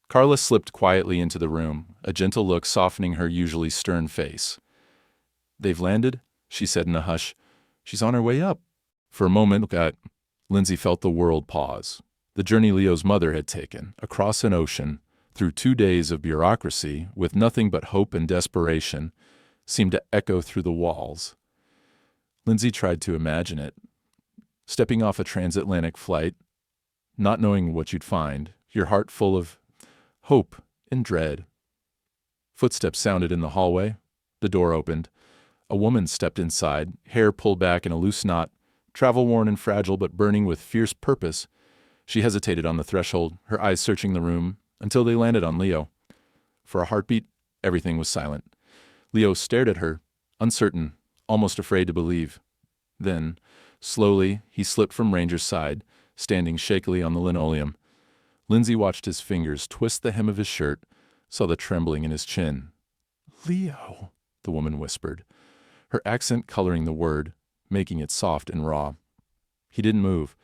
Carla slipped quietly into the room, a gentle look softening her usually stern face. "They've landed," she said in a hush. "She's on her way up." For a moment, Lindsay felt the world pause. The journey Leo's mother had taken, across an ocean, through 2 days of bureaucracy, with nothing but hope and desperation, seemed to echo through the walls. Lindsay tried to imagine it. Stepping off a transatlantic flight, not knowing what you'd find, your heart full of hope and dread. Footsteps sounded in the hallway. The door opened. A woman stepped inside, hair pulled back in a loose knot, travel-worn and fragile but burning with fierce purpose. She hesitated on the threshold, her eyes searching the room, until they landed on Leo. For a heartbeat, everything was silent. Leo stared at her, uncertain, almost afraid to believe. Then, slowly, he slipped from Ranger's side, standing shakily on the linoleum. Lindsay watched his fingers twist the hem of his shirt, saw the trembling in his chin. "Leo," the woman whispered, her accent coloring the word, making it soft and raw. He didn't move.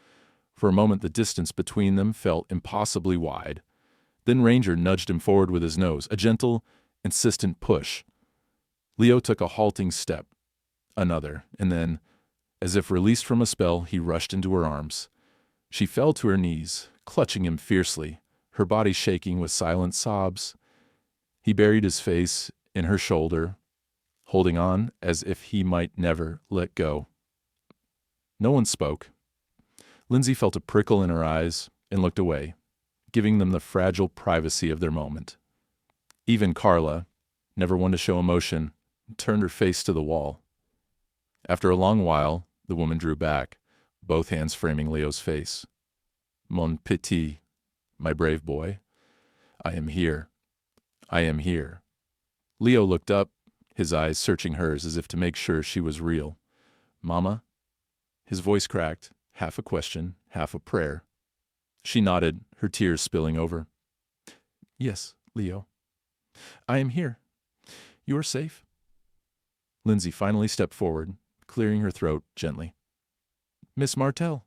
For a moment, the distance between them felt impossibly wide. Then Ranger nudged him forward with his nose, a gentle, insistent push. Leo took a halting step, another, and then, as if released from a spell, he rushed into her arms. She fell to her knees, clutching him fiercely, her body shaking with silent sobs. He buried his face in her shoulder, holding on as if he might never let go. No one spoke. Lindsay felt a prickle in her eyes and looked away, giving them the fragile privacy of their moment. Even Carla, never one to show emotion, turned her face to the wall. After a long while, the woman drew back, both hands framing Leo's face. Mon petit, my brave boy, I am here. I am here. Leo looked up, his eyes searching hers as if to make sure she was real. Mama? His voice cracked, half a question, half a prayer. She nodded, her tears spilling over. Yes, Leo. I am here. You are safe. Lindsay finally stepped forward, clearing her throat gently. Miss Martell.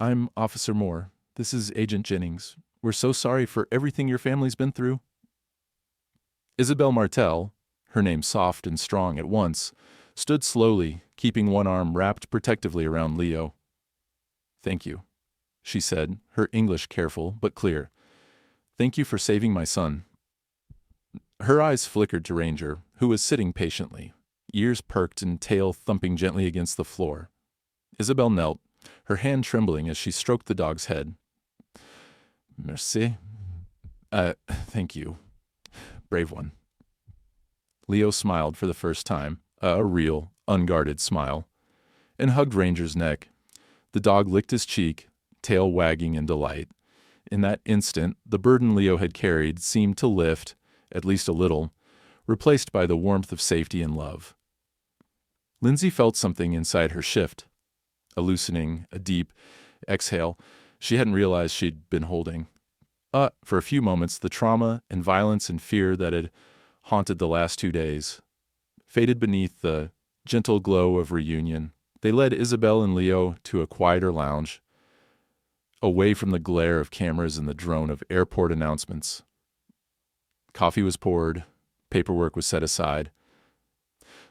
I'm Officer Moore. This is Agent Jennings. We're so sorry for everything your family's been through. Isabel Martell, her name soft and strong at once, stood slowly, keeping one arm wrapped protectively around Leo. Thank you, she said, her English careful but clear. Thank you for saving my son. Her eyes flickered to Ranger, who was sitting patiently, ears perked and tail thumping gently against the floor. Isabel knelt, her hand trembling as she stroked the dog's head. Merci. Thank you. Brave one. Leo smiled for the first time, a real, unguarded smile, and hugged Ranger's neck. The dog licked his cheek, tail wagging in delight. In that instant, the burden Leo had carried seemed to lift, at least a little, replaced by the warmth of safety and love. Lindsay felt something inside her shift, a loosening, a deep exhale she hadn't realized she'd been holding. For a few moments, the trauma and violence and fear that had haunted the last 2 days faded beneath the gentle glow of reunion. They led Isabel and Leo to a quieter lounge, away from the glare of cameras and the drone of airport announcements. Coffee was poured, paperwork was set aside.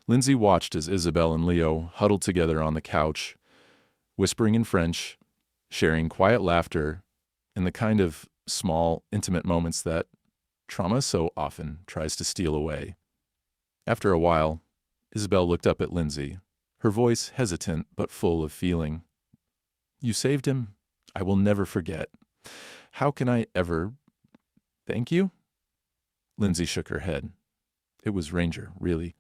Lindsay watched as Isabel and Leo huddled together on the couch, whispering in French, sharing quiet laughter, and the kind of small, intimate moments that trauma so often tries to steal away. After a while, Isabel looked up at Lindsay, her voice hesitant but full of feeling. You saved him. I will never forget. How can I ever thank you? Lindsay shook her head. It was Ranger, really.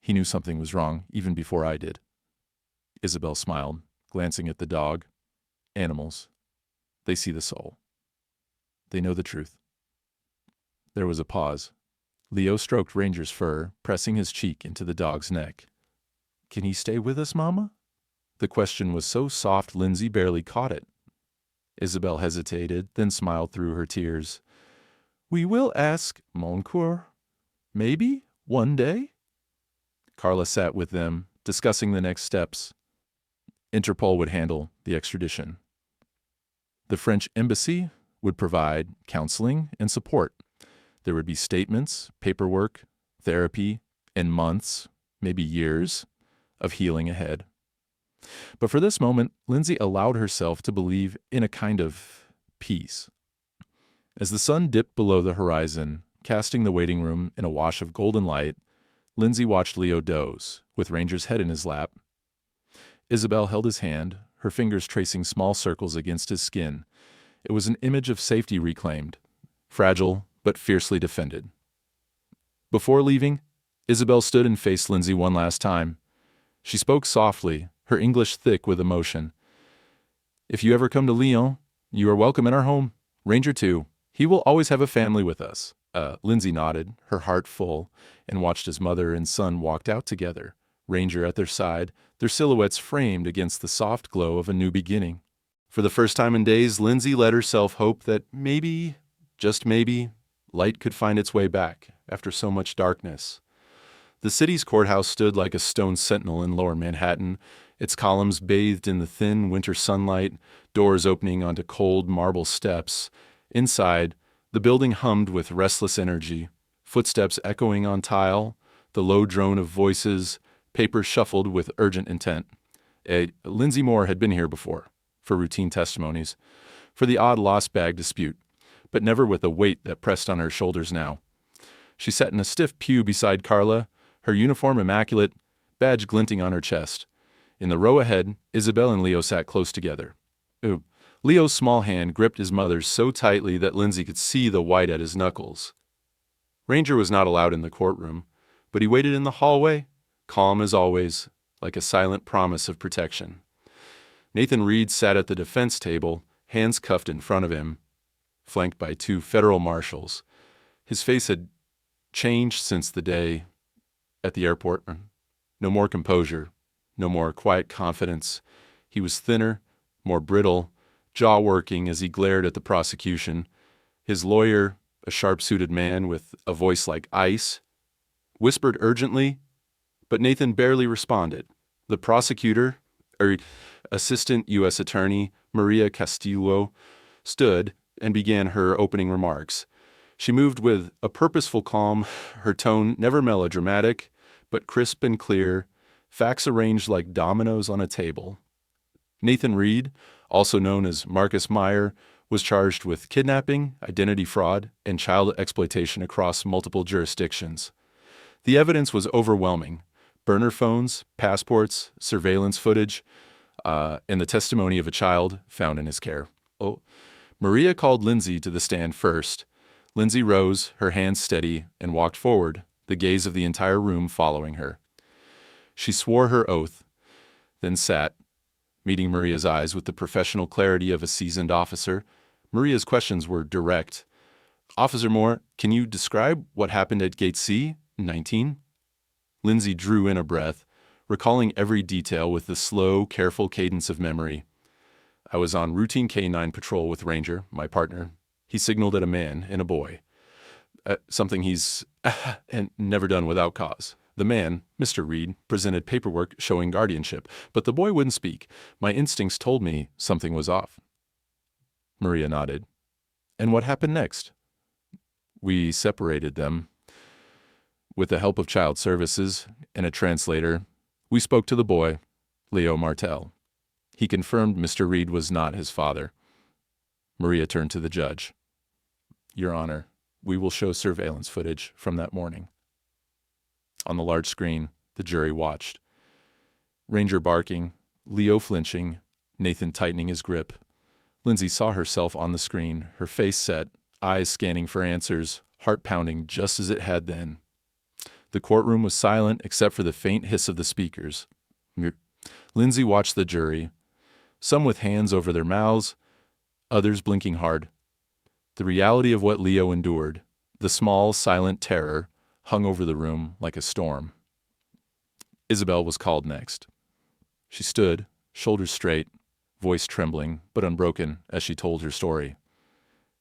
He knew something was wrong, even before I did. Isabel smiled, glancing at the dog. Animals. They see the soul. They know the truth. There was a pause. Leo stroked Ranger's fur, pressing his cheek into the dog's neck. Can he stay with us, Mama? The question was so soft Lindsay barely caught it. Isabel hesitated, then smiled through her tears. We will ask, mon coeur. Maybe, one day? Carla sat with them, discussing the next steps. Interpol would handle the extradition. The French embassy would provide counseling and support. There would be statements, paperwork, therapy, and months, maybe years, of healing ahead. But for this moment, Lindsay allowed herself to believe in a kind of peace. As the sun dipped below the horizon, casting the waiting room in a wash of golden light, Lindsay watched Leo doze, with Ranger's head in his lap. Isabel held his hand, her fingers tracing small circles against his skin. It was an image of safety reclaimed, fragile but fiercely defended. Before leaving, Isabel stood and faced Lindsay one last time. She spoke softly, her English thick with emotion. If you ever come to Lyon, you are welcome in our home. Ranger too. He will always have a family with us. Lindsay nodded, her heart full, and watched as mother and son walked out together, Ranger at their side, their silhouettes framed against the soft glow of a new beginning. For the first time in days, Lindsay let herself hope that maybe, just maybe, light could find its way back after so much darkness. The city's courthouse stood like a stone sentinel in lower Manhattan, its columns bathed in the thin winter sunlight, doors opening onto cold marble steps. Inside, the building hummed with restless energy, footsteps echoing on tile, the low drone of voices, papers shuffled with urgent intent. Lindsay Moore had been here before, for routine testimonies, for the odd lost bag dispute, but never with the weight that pressed on her shoulders now. She sat in a stiff pew beside Carla, her uniform immaculate, badge glinting on her chest. In the row ahead, Isabel and Leo sat close together. Leo's small hand gripped his mother's so tightly that Lindsay could see the white at his knuckles. Ranger was not allowed in the courtroom, but he waited in the hallway, calm as always, like a silent promise of protection. Nathan Reed sat at the defense table, hands cuffed in front of him, flanked by 2 federal marshals. His face had changed since the day at the airport. No more composure, no more quiet confidence. He was thinner, more brittle, jaw working as he glared at the prosecution. His lawyer, a sharp-suited man with a voice like ice, whispered urgently, but Nathan barely responded. The prosecutor, Assistant U.S. Attorney Maria Castillo, stood and began her opening remarks. She moved with a purposeful calm, her tone never melodramatic, but crisp and clear, facts arranged like dominoes on a table. Nathan Reed, also known as Marcus Meyer, was charged with kidnapping, identity fraud, and child exploitation across multiple jurisdictions. The evidence was overwhelming. Burner phones, passports, surveillance footage, and the testimony of a child found in his care. Maria called Lindsay to the stand first. Lindsay rose, her hands steady, and walked forward, the gaze of the entire room following her. She swore her oath, then sat, meeting Maria's eyes with the professional clarity of a seasoned officer. Maria's questions were direct. "Officer Moore, can you describe what happened at Gate C, 19? Lindsay drew in a breath, recalling every detail with the slow, careful cadence of memory. "I was on routine K-9 patrol with Ranger, my partner. He signaled at a man and a boy. Something he's never done without cause. The man, Mr. Reed, presented paperwork showing guardianship, but the boy wouldn't speak. My instincts told me something was off." Maria nodded. "And what happened next?" "We separated them. With the help of child services and a translator, we spoke to the boy, Leo Martel. He confirmed Mr. Reed was not his father." Maria turned to the judge. "Your Honor, we will show surveillance footage from that morning." On the large screen, the jury watched. Ranger barking, Leo flinching, Nathan tightening his grip. Lindsay saw herself on the screen, her face set, eyes scanning for answers, heart pounding just as it had then. The courtroom was silent except for the faint hiss of the speakers. Lindsay watched the jury, some with hands over their mouths, others blinking hard. The reality of what Leo endured, the small, silent terror, hung over the room like a storm. Isabel was called next. She stood, shoulders straight, voice trembling but unbroken as she told her story.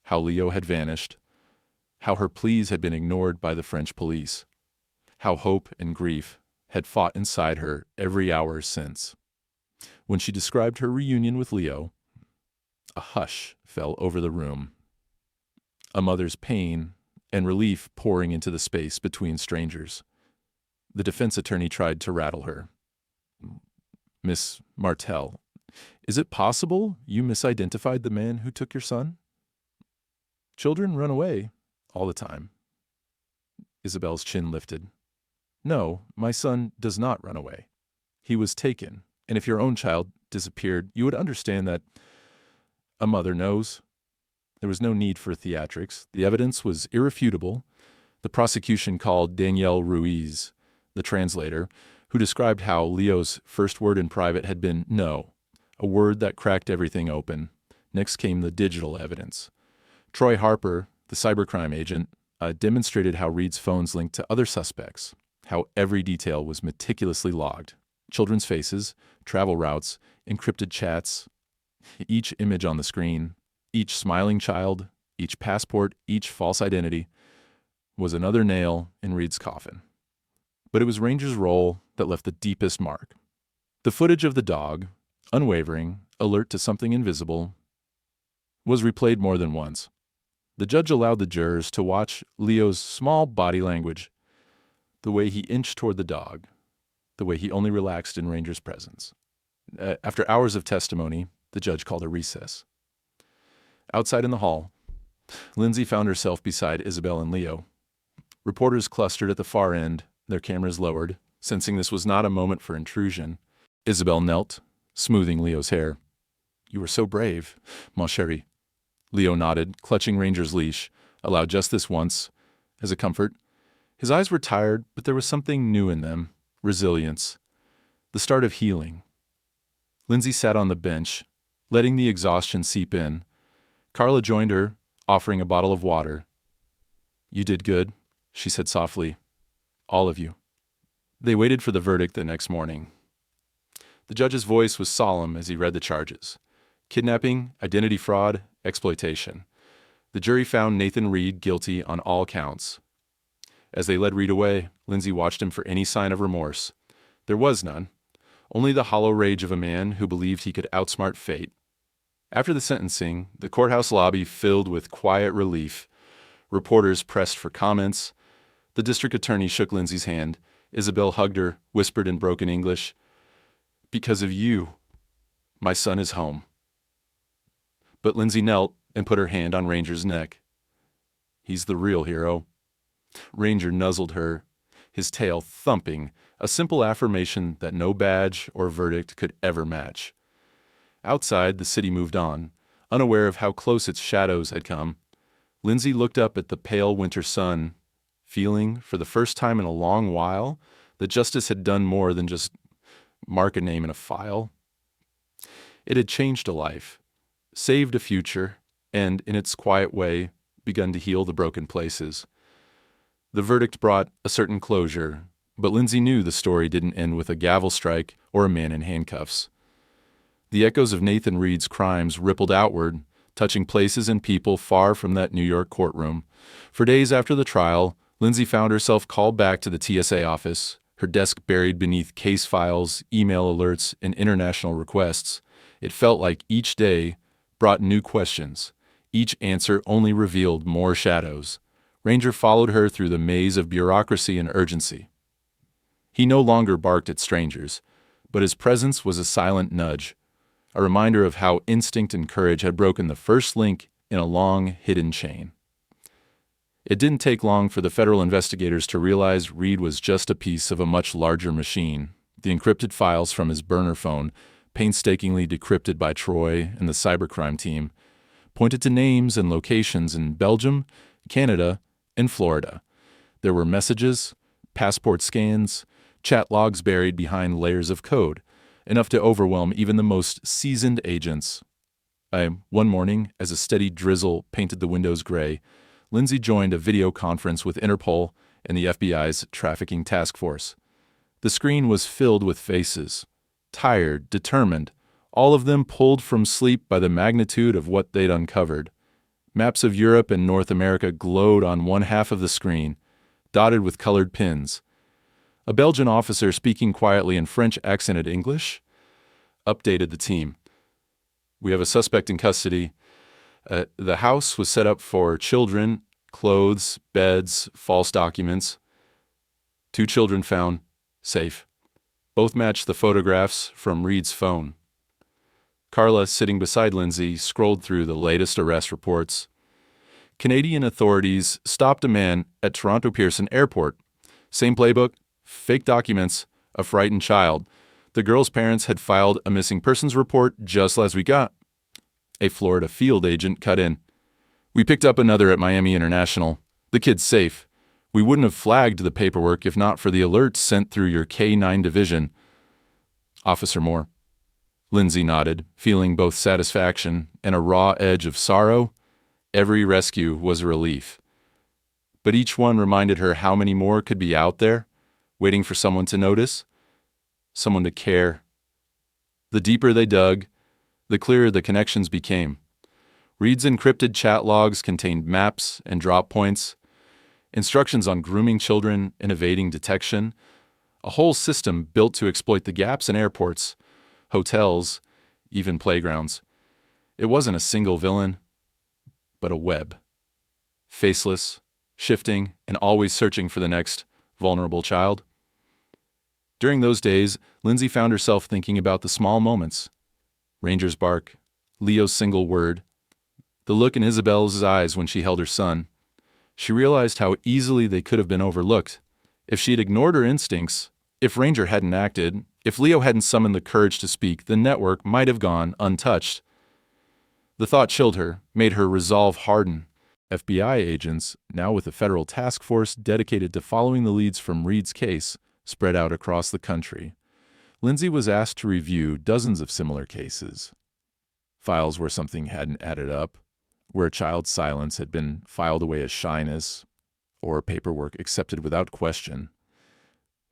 How Leo had vanished, how her pleas had been ignored by the French police, how hope and grief had fought inside her every hour since. When she described her reunion with Leo, a hush fell over the room. A mother's pain and relief pouring into the space between strangers. The defense attorney tried to rattle her. "Miss Martel, is it possible you misidentified the man who took your son? Children run away all the time." Isabel's chin lifted. "No, my son does not run away. He was taken, and if your own child disappeared, you would understand that a mother knows." There was no need for theatrics. The evidence was irrefutable. The prosecution called Danielle Ruiz, the translator, who described how Leo's first word in private had been "no," a word that cracked everything open. Next came the digital evidence. Troy Harper, the cybercrime agent, demonstrated how Reed's phones linked to other suspects, how every detail was meticulously logged. Children's faces, travel routes, encrypted chats, each image on the screen, each smiling child, each passport, each false identity was another nail in Reed's coffin. But it was Ranger's role that left the deepest mark. The footage of the dog, unwavering, alert to something invisible, was replayed more than once. The judge allowed the jurors to watch Leo's small body language, the way he inched toward the dog, the way he only relaxed in Ranger's presence. After hours of testimony, the judge called a recess. Outside in the hall, Lindsay found herself beside Isabel and Leo. Reporters clustered at the far end, their cameras lowered, sensing this was not a moment for intrusion. Isabel knelt, smoothing Leo's hair. "You were so brave, mon chéri." Leo nodded, clutching Ranger's leash, allowed just this once, as a comfort. His eyes were tired, but there was something new in them, resilience, the start of healing. Lindsay sat on the bench, letting the exhaustion seep in. Carla joined her, offering a bottle of water. "You did good," she said softly. "All of you." They waited for the verdict the next morning. The judge's voice was solemn as he read the charges. Kidnapping, identity fraud, exploitation. The jury found Nathan Reed guilty on all counts. As they led Reed away, Lindsay watched him for any sign of remorse. There was none, only the hollow rage of a man who believed he could outsmart fate. After the sentencing, the courthouse lobby filled with quiet relief. Reporters pressed for comments. The district attorney shook Lindsay's hand. Isabel hugged her, whispered in broken English, "Because of you, my son is home." But Lindsay knelt and put her hand on Ranger's neck. "He's the real hero." Ranger nuzzled her, his tail thumping, a simple affirmation that no badge or verdict could ever match. Outside, the city moved on, unaware of how close its shadows had come. Lindsay looked up at the pale winter sun, feeling, for the first time in a long while, that justice had done more than just mark a name in a file. It had changed a life, saved a future, and, in its quiet way, begun to heal the broken places. The verdict brought a certain closure, but Lindsay knew the story didn't end with a gavel strike or a man in handcuffs. The echoes of Nathan Reed's crimes rippled outward, touching places and people far from that New York courtroom. For days after the trial, Lindsay found herself called back to the TSA office, her desk buried beneath case files, email alerts, and international requests. It felt like each day brought new questions. Each answer only revealed more shadows. Ranger followed her through the maze of bureaucracy and urgency. He no longer barked at strangers, but his presence was a silent nudge, a reminder of how instinct and courage had broken the first link in a long, hidden chain. It didn't take long for the federal investigators to realize Reed was just a piece of a much larger machine. The encrypted files from his burner phone, painstakingly decrypted by Troy and the cybercrime team, pointed to names and locations in Belgium, Canada, and Florida. There were messages, passport scans, chat logs buried behind layers of code, enough to overwhelm even the most seasoned agents. One morning, as a steady drizzle painted the windows gray, Lindsay joined a video conference with Interpol and the FBI's trafficking task force. The screen was filled with faces, tired, determined, all of them pulled from sleep by the magnitude of what they'd uncovered. Maps of Europe and North America glowed on one half of the screen, dotted with colored pins. A Belgian officer speaking quietly in French-accented English updated the team. "We have a suspect in custody. The house was set up for children, clothes, beds, false documents. 2 children found, safe. Both matched the photographs from Reed's phone." Carla, sitting beside Lindsay, scrolled through the latest arrest reports. Canadian authorities stopped a man at Toronto Pearson Airport. Same playbook, fake documents, a frightened child. The girl's parents had filed a missing persons report just last week. A Florida field agent cut in. "We picked up another at Miami International. The kid's safe. We wouldn't have flagged the paperwork if not for the alerts sent through your K-9 division." Officer Moore. Lindsay nodded, feeling both satisfaction and a raw edge of sorrow. Every rescue was a relief. But each one reminded her how many more could be out there, waiting for someone to notice, someone to care. The deeper they dug, the clearer the connections became. Reed's encrypted chat logs contained maps and drop points, instructions on grooming children and evading detection, A whole system built to exploit the gaps in airports, hotels, even playgrounds. It wasn't a single villain, but a web. Faceless, shifting, and always searching for the next vulnerable child. During those days, Lindsay found herself thinking about the small moments. Ranger's bark, Leo's single word, the look in Isabel's eyes when she held her son. She realized how easily they could have been overlooked. If she had ignored her instincts, if Ranger hadn't acted, if Leo hadn't summoned the courage to speak, the network might have gone untouched. The thought chilled her, made her resolve harden. FBI agents, now with a federal task force dedicated to following the leads from Reed's case, spread out across the country. Lindsay was asked to review dozens of similar cases. Files where something hadn't added up, where a child's silence had been filed away as shyness, or paperwork accepted without question.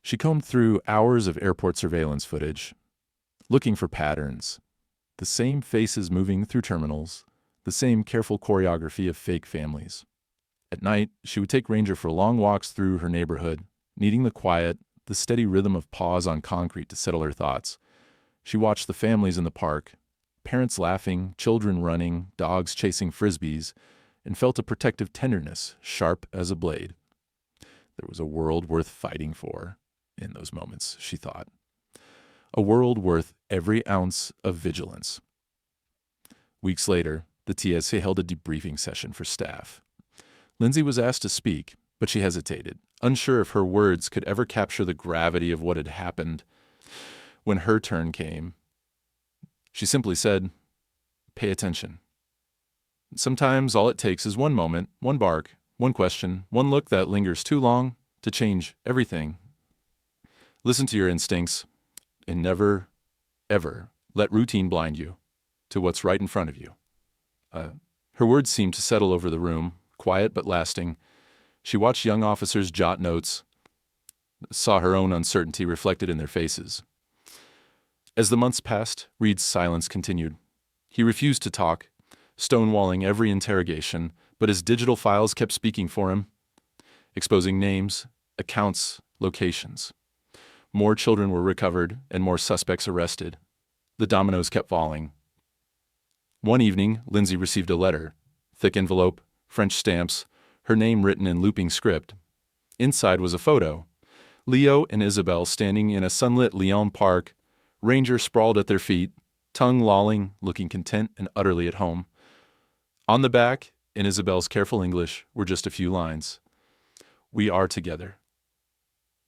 She combed through hours of airport surveillance footage, looking for patterns, the same faces moving through terminals, the same careful choreography of fake families. At night, she would take Ranger for long walks through her neighborhood, needing the quiet, the steady rhythm of paws on concrete to settle her thoughts. She watched the families in the park, parents laughing, children running, dogs chasing frisbees, and felt a protective tenderness, sharp as a blade. There was a world worth fighting for in those moments, she thought. A world worth every ounce of vigilance. Weeks later, the TSA held a debriefing session for staff. Lindsay was asked to speak, but she hesitated, unsure if her words could ever capture the gravity of what had happened. When her turn came, she simply said, "Pay attention." Sometimes all it takes is one moment, one bark, one question, one look that lingers too long to change everything. Listen to your instincts, and never, ever let routine blind you to what's right in front of you. Her words seemed to settle over the room, quiet but lasting. She watched young officers jot notes, saw her own uncertainty reflected in their faces. As the months passed, Reed's silence continued. He refused to talk, stonewalling every interrogation, but his digital files kept speaking for him, exposing names, accounts, locations. More children were recovered and more suspects arrested. The dominoes kept falling. One evening, Lindsay received a letter, thick envelope, French stamps, her name written in looping script. Inside was a photo. Leo and Isabel standing in a sunlit Lyon park, Ranger sprawled at their feet, tongue lolling, looking content and utterly at home. On the back, in Isabel's careful English, were just a few lines. "We are together.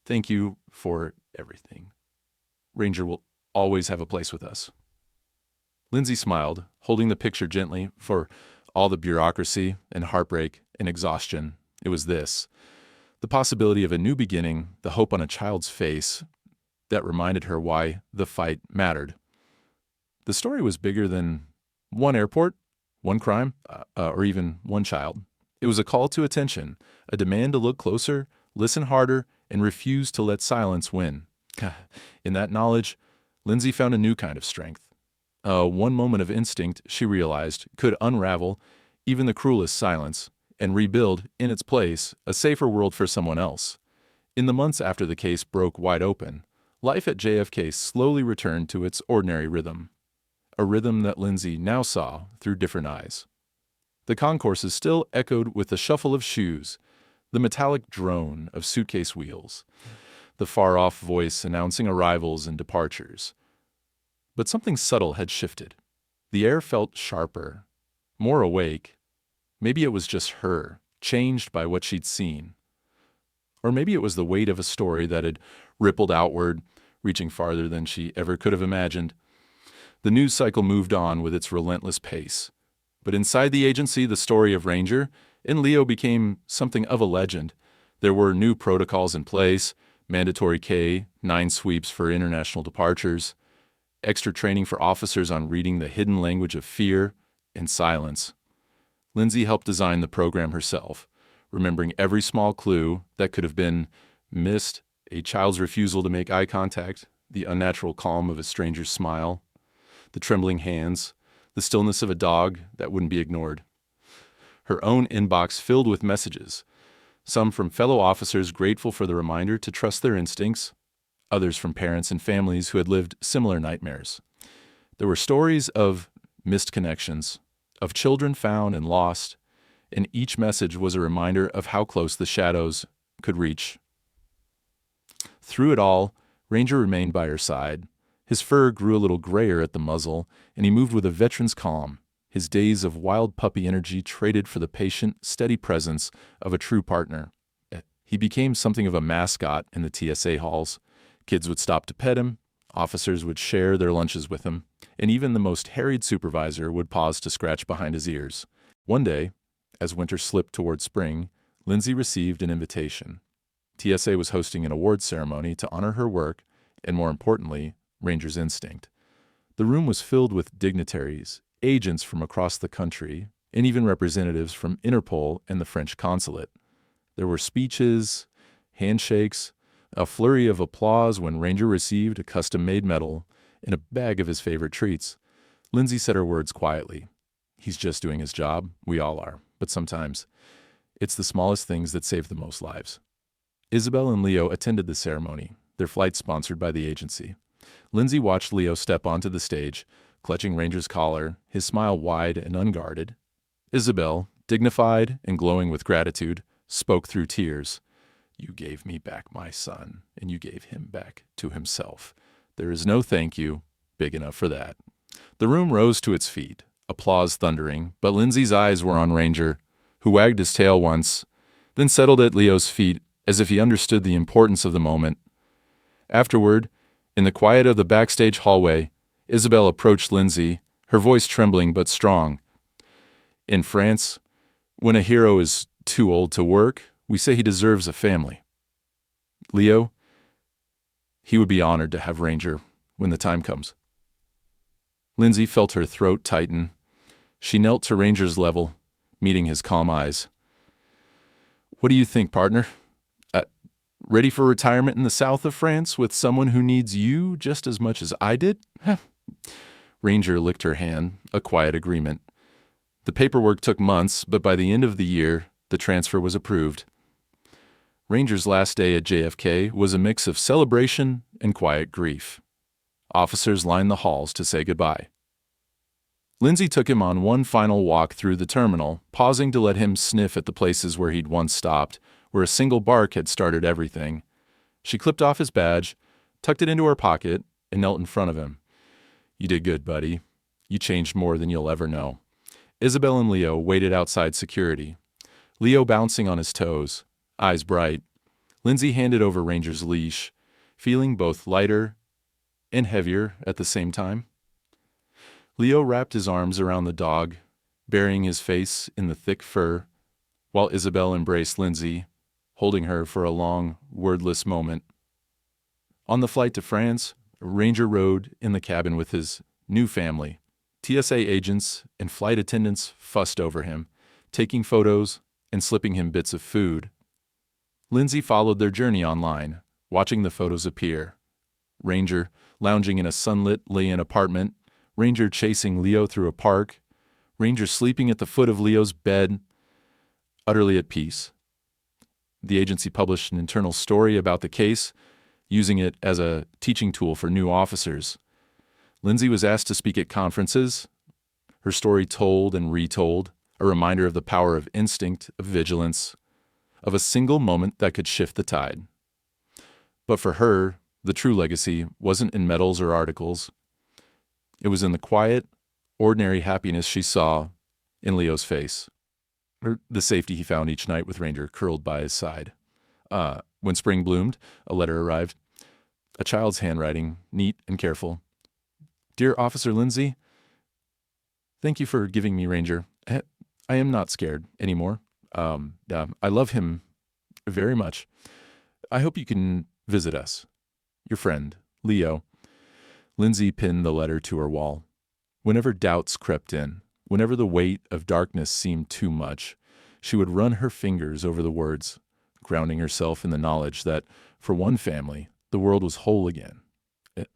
Thank you for everything. Ranger will always have a place with us." Lindsay smiled, holding the picture gently. For all the bureaucracy and heartbreak and exhaustion, it was this: the possibility of a new beginning, the hope on a child's face that reminded her why the fight mattered. The story was bigger than one airport, one crime, or even one child. It was a call to attention, a demand to look closer, listen harder, and refuse to let silence win. In that knowledge, Lindsay found a new kind of strength. One moment of instinct, she realized, could unravel even the cruelest silence and rebuild, in its place, a safer world for someone else. In the months after the case broke wide open, life at JFK slowly returned to its ordinary rhythm, a rhythm that Lindsay now saw through different eyes. The concourses still echoed with the shuffle of shoes, the metallic drone of suitcase wheels, the far-off voice announcing arrivals and departures. But something subtle had shifted. The air felt sharper, more awake. Maybe it was just her, changed by what she'd seen. Or maybe it was the weight of a story that had rippled outward, reaching farther than she ever could have imagined. The news cycle moved on with its relentless pace. But inside the agency, the story of Ranger and Leo became something of a legend. There were new protocols in place, mandatory K, 9 sweeps for international departures, extra training for officers on reading the hidden language of fear and silence. Lindsay helped design the program herself, remembering every small clue that could have been missed: a child's refusal to make eye contact, the unnatural calm of a stranger's smile, the trembling hands, the stillness of a dog that wouldn't be ignored. Her own inbox filled with messages, some from fellow officers grateful for the reminder to trust their instincts, others from parents and families who had lived similar nightmares. There were stories of missed connections, of children found and lost, and each message was a reminder of how close the shadows could reach. Through it all, Ranger remained by her side. His fur grew a little grayer at the muzzle, and he moved with a veteran's calm, his days of wild puppy energy traded for the patient, steady presence of a true partner. He became something of a mascot in the TSA halls. Kids would stop to pet him, officers would share their lunches with him, and even the most harried supervisor would pause to scratch behind his ears. One day, as winter slipped toward spring, Lindsay received an invitation. TSA was hosting an awards ceremony to honor her work and, more importantly, Ranger's instinct. The room was filled with dignitaries, agents from across the country, and even representatives from Interpol and the French consulate. There were speeches, handshakes, a flurry of applause when Ranger received a custom-made medal and a bag of his favorite treats. Lindsay said her words quietly. He's just doing his job. We all are. But sometimes, it's the smallest things that save the most lives. Isabel and Leo attended the ceremony, their flight sponsored by the agency. Lindsay watched Leo step onto the stage, clutching Ranger's collar, his smile wide and unguarded. Isabel, dignified and glowing with gratitude, spoke through tears. You gave me back my son, and you gave him back to himself. There is no thank you big enough for that. The room rose to its feet, applause thundering, but Lindsay's eyes were on Ranger, who wagged his tail once, then settled at Leo's feet as if he understood the importance of the moment. Afterward, in the quiet of the backstage hallway, Isabel approached Lindsay, her voice trembling but strong. In France, when a hero is too old to work, we say he deserves a family. Leo, he would be honored to have Ranger when the time comes. Lindsay felt her throat tighten. She knelt to Ranger's level, meeting his calm eyes. What do you think, partner? Ready for retirement in the south of France with someone who needs you just as much as I did? Ranger licked her hand, a quiet agreement. The paperwork took months, but by the end of the year, the transfer was approved. Ranger's last day at JFK was a mix of celebration and quiet grief. Officers lined the halls to say goodbye. Lindsay took him on one final walk through the terminal, pausing to let him sniff at the places where he'd once stopped, where a single bark had started everything. She clipped off his badge, tucked it into her pocket, and knelt in front of him. You did good, buddy. You changed more than you'll ever know. Isabel and Leo waited outside security. Leo bouncing on his toes, eyes bright. Lindsay handed over Ranger's leash, feeling both lighter and heavier at the same time. Leo wrapped his arms around the dog, burying his face in the thick fur, while Isabel embraced Lindsay, holding her for a long, wordless moment. On the flight to France, Ranger rode in the cabin with his new family. TSA agents and flight attendants fussed over him, taking photos and slipping him bits of food. Lindsay followed their journey online, watching the photos appear. Ranger lounging in a sunlit lay-in apartment, Ranger chasing Leo through a park, Ranger sleeping at the foot of Leo's bed, utterly at peace. The agency published an internal story about the case, using it as a teaching tool for new officers. Lindsay was asked to speak at conferences, her story told and retold, a reminder of the power of instinct, of vigilance, of a single moment that could shift the tide. But for her, the true legacy wasn't in medals or articles. It was in the quiet, ordinary happiness she saw in Leo's face, or the safety he found each night with Ranger curled by his side. When spring bloomed, a letter arrived. A child's handwriting, neat and careful. Dear Officer Lindsay, thank you for giving me Ranger. I am not scared anymore. I love him very much. I hope you can visit us. Your friend, Leo. Lindsay pinned the letter to her wall. Whenever doubts crept in, whenever the weight of darkness seemed too much, she would run her fingers over the words, grounding herself in the knowledge that, for one family, the world was whole again.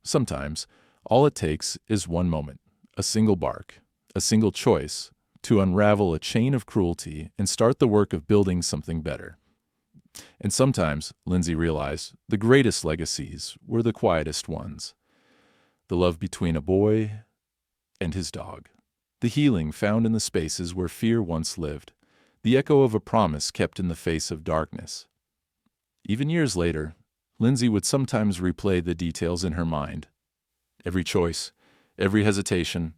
Sometimes, all it takes is one moment, a single bark, a single choice, to unravel a chain of cruelty and start the work of building something better. And sometimes, Lindsay realized, the greatest legacies were the quietest ones. The love between a boy and his dog. The healing found in the spaces where fear once lived. The echo of a promise kept in the face of darkness. Even years later, Lindsay would sometimes replay the details in her mind. Every choice, every hesitation,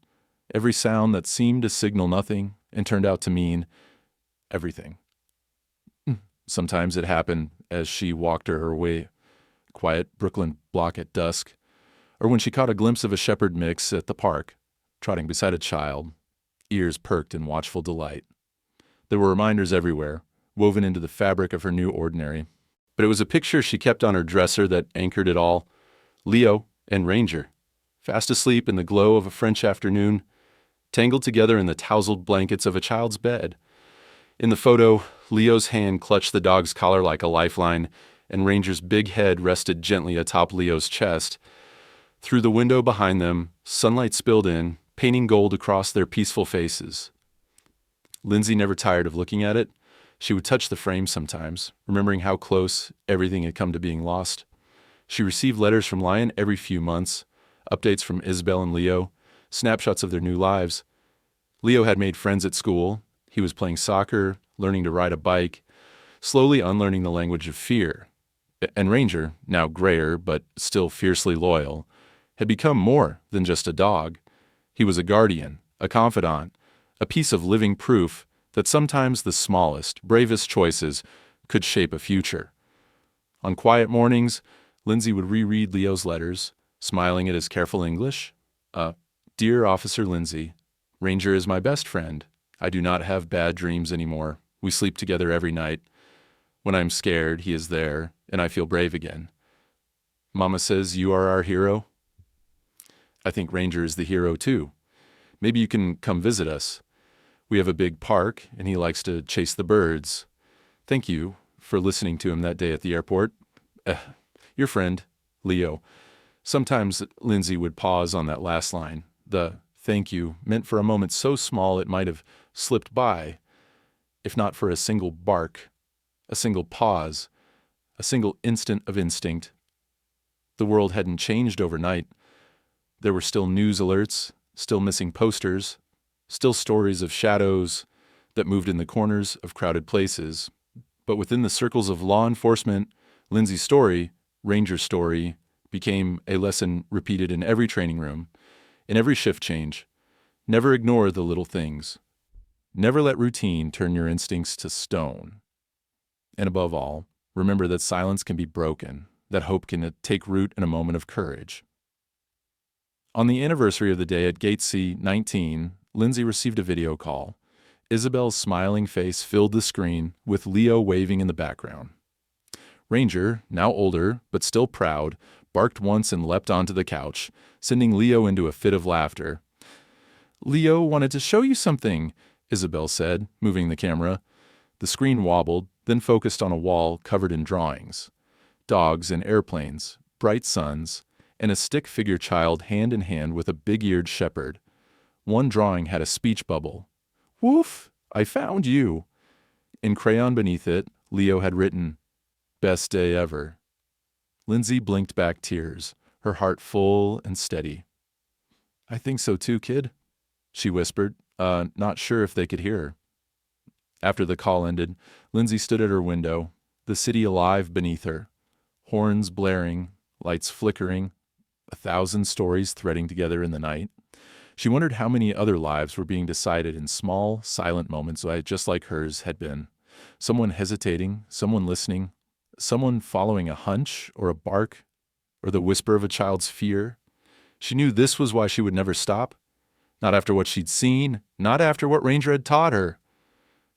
every sound that seemed to signal nothing and turned out to mean everything. Sometimes it happened as she walked her way, quiet Brooklyn block at dusk, or when she caught a glimpse of a shepherd mix at the park, trotting beside a child, ears perked in watchful delight. There were reminders everywhere, woven into the fabric of her new ordinary. But it was a picture she kept on her dresser that anchored it all. Leo and Ranger, fast asleep in the glow of a French afternoon, tangled together in the tousled blankets of a child's bed. In the photo, Leo's hand clutched the dog's collar like a lifeline, and Ranger's big head rested gently atop Leo's chest. Through the window behind them, sunlight spilled in, painting gold across their peaceful faces. Lindsay never tired of looking at it. She would touch the frame sometimes, remembering how close everything had come to being lost. She received letters from Lion every few months, updates from Isabel and Leo, snapshots of their new lives. Leo had made friends at school. He was playing soccer, learning to ride a bike, slowly unlearning the language of fear. And Ranger, now grayer but still fiercely loyal, had become more than just a dog. He was a guardian, a confidant, a piece of living proof that sometimes the smallest, bravest choices could shape a future. On quiet mornings, Lindsay would reread Leo's letters, smiling at his careful English. Dear Officer Lindsay, Ranger is my best friend. I do not have bad dreams anymore. We sleep together every night. When I'm scared, he is there, and I feel brave again. Mama says you are our hero. I think Ranger is the hero too. Maybe you can come visit us. We have a big park, and he likes to chase the birds. Thank you for listening to him that day at the airport. Your friend, Leo. Sometimes Lindsay would pause on that last line. The thank you meant for a moment so small it might have slipped by, if not for a single bark, a single pause, a single instant of instinct. The world hadn't changed overnight. There were still news alerts, still missing posters, still stories of shadows that moved in the corners of crowded places. But within the circles of law enforcement, Lindsay's story, Ranger's story, became a lesson repeated in every training room, in every shift change. Never ignore the little things. Never let routine turn your instincts to stone. And above all, remember that silence can be broken, that hope can take root in a moment of courage. On the anniversary of the day at Gate C 19, Lindsay received a video call. Isabel's smiling face filled the screen, with Leo waving in the background. Ranger, now older but still proud, barked once and leapt onto the couch, sending Leo into a fit of laughter. Leo wanted to show you something, Isabel said, moving the camera. The screen wobbled, then focused on a wall covered in drawings. Dogs and airplanes, bright suns, and a stick-figure child hand in hand with a big-eared shepherd. One drawing had a speech bubble. Woof! I found you! In crayon beneath it, Leo had written, Best day ever. Lindsay blinked back tears, her heart full and steady. I think so too, kid, she whispered, not sure if they could hear her. After the call ended, Lindsay stood at her window, the city alive beneath her, horns blaring, lights flickering, 1,000 stories threading together in the night. She wondered how many other lives were being decided in small, silent moments just like hers had been. Someone hesitating, someone listening, someone following a hunch or a bark or the whisper of a child's fear. She knew this was why she would never stop. Not after what she'd seen, not after what Ranger had taught her.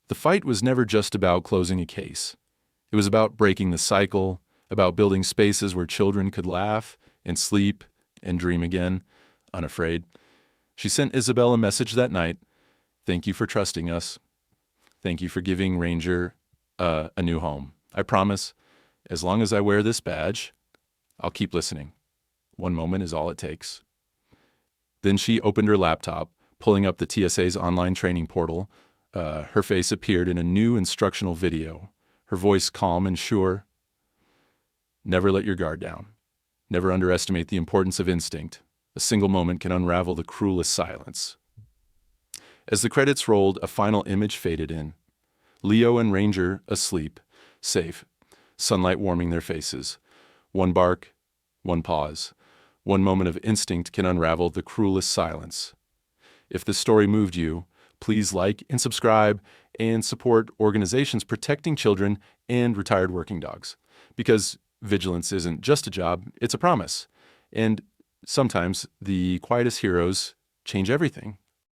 The fight was never just about closing a case. It was about breaking the cycle, about building spaces where children could laugh and sleep and dream again, unafraid. She sent Isabel a message that night. Thank you for trusting us. Thank you for giving Ranger a new home. I promise, as long as I wear this badge, I'll keep listening. One moment is all it takes. Then she opened her laptop, pulling up the TSA's online training portal. Her face appeared in a new instructional video. her voice calm and sure. Never let your guard down. Never underestimate the importance of instinct. A single moment can unravel the cruelest silence. As the credits rolled, a final image faded in. Leo and Ranger asleep, safe, sunlight warming their faces. One bark, one pause. One moment of instinct can unravel the cruelest silence. If this story moved you, please like and subscribe and support organizations protecting children and retired working dogs. Because vigilance isn't just a job, it's a promise. And sometimes the quietest heroes change everything.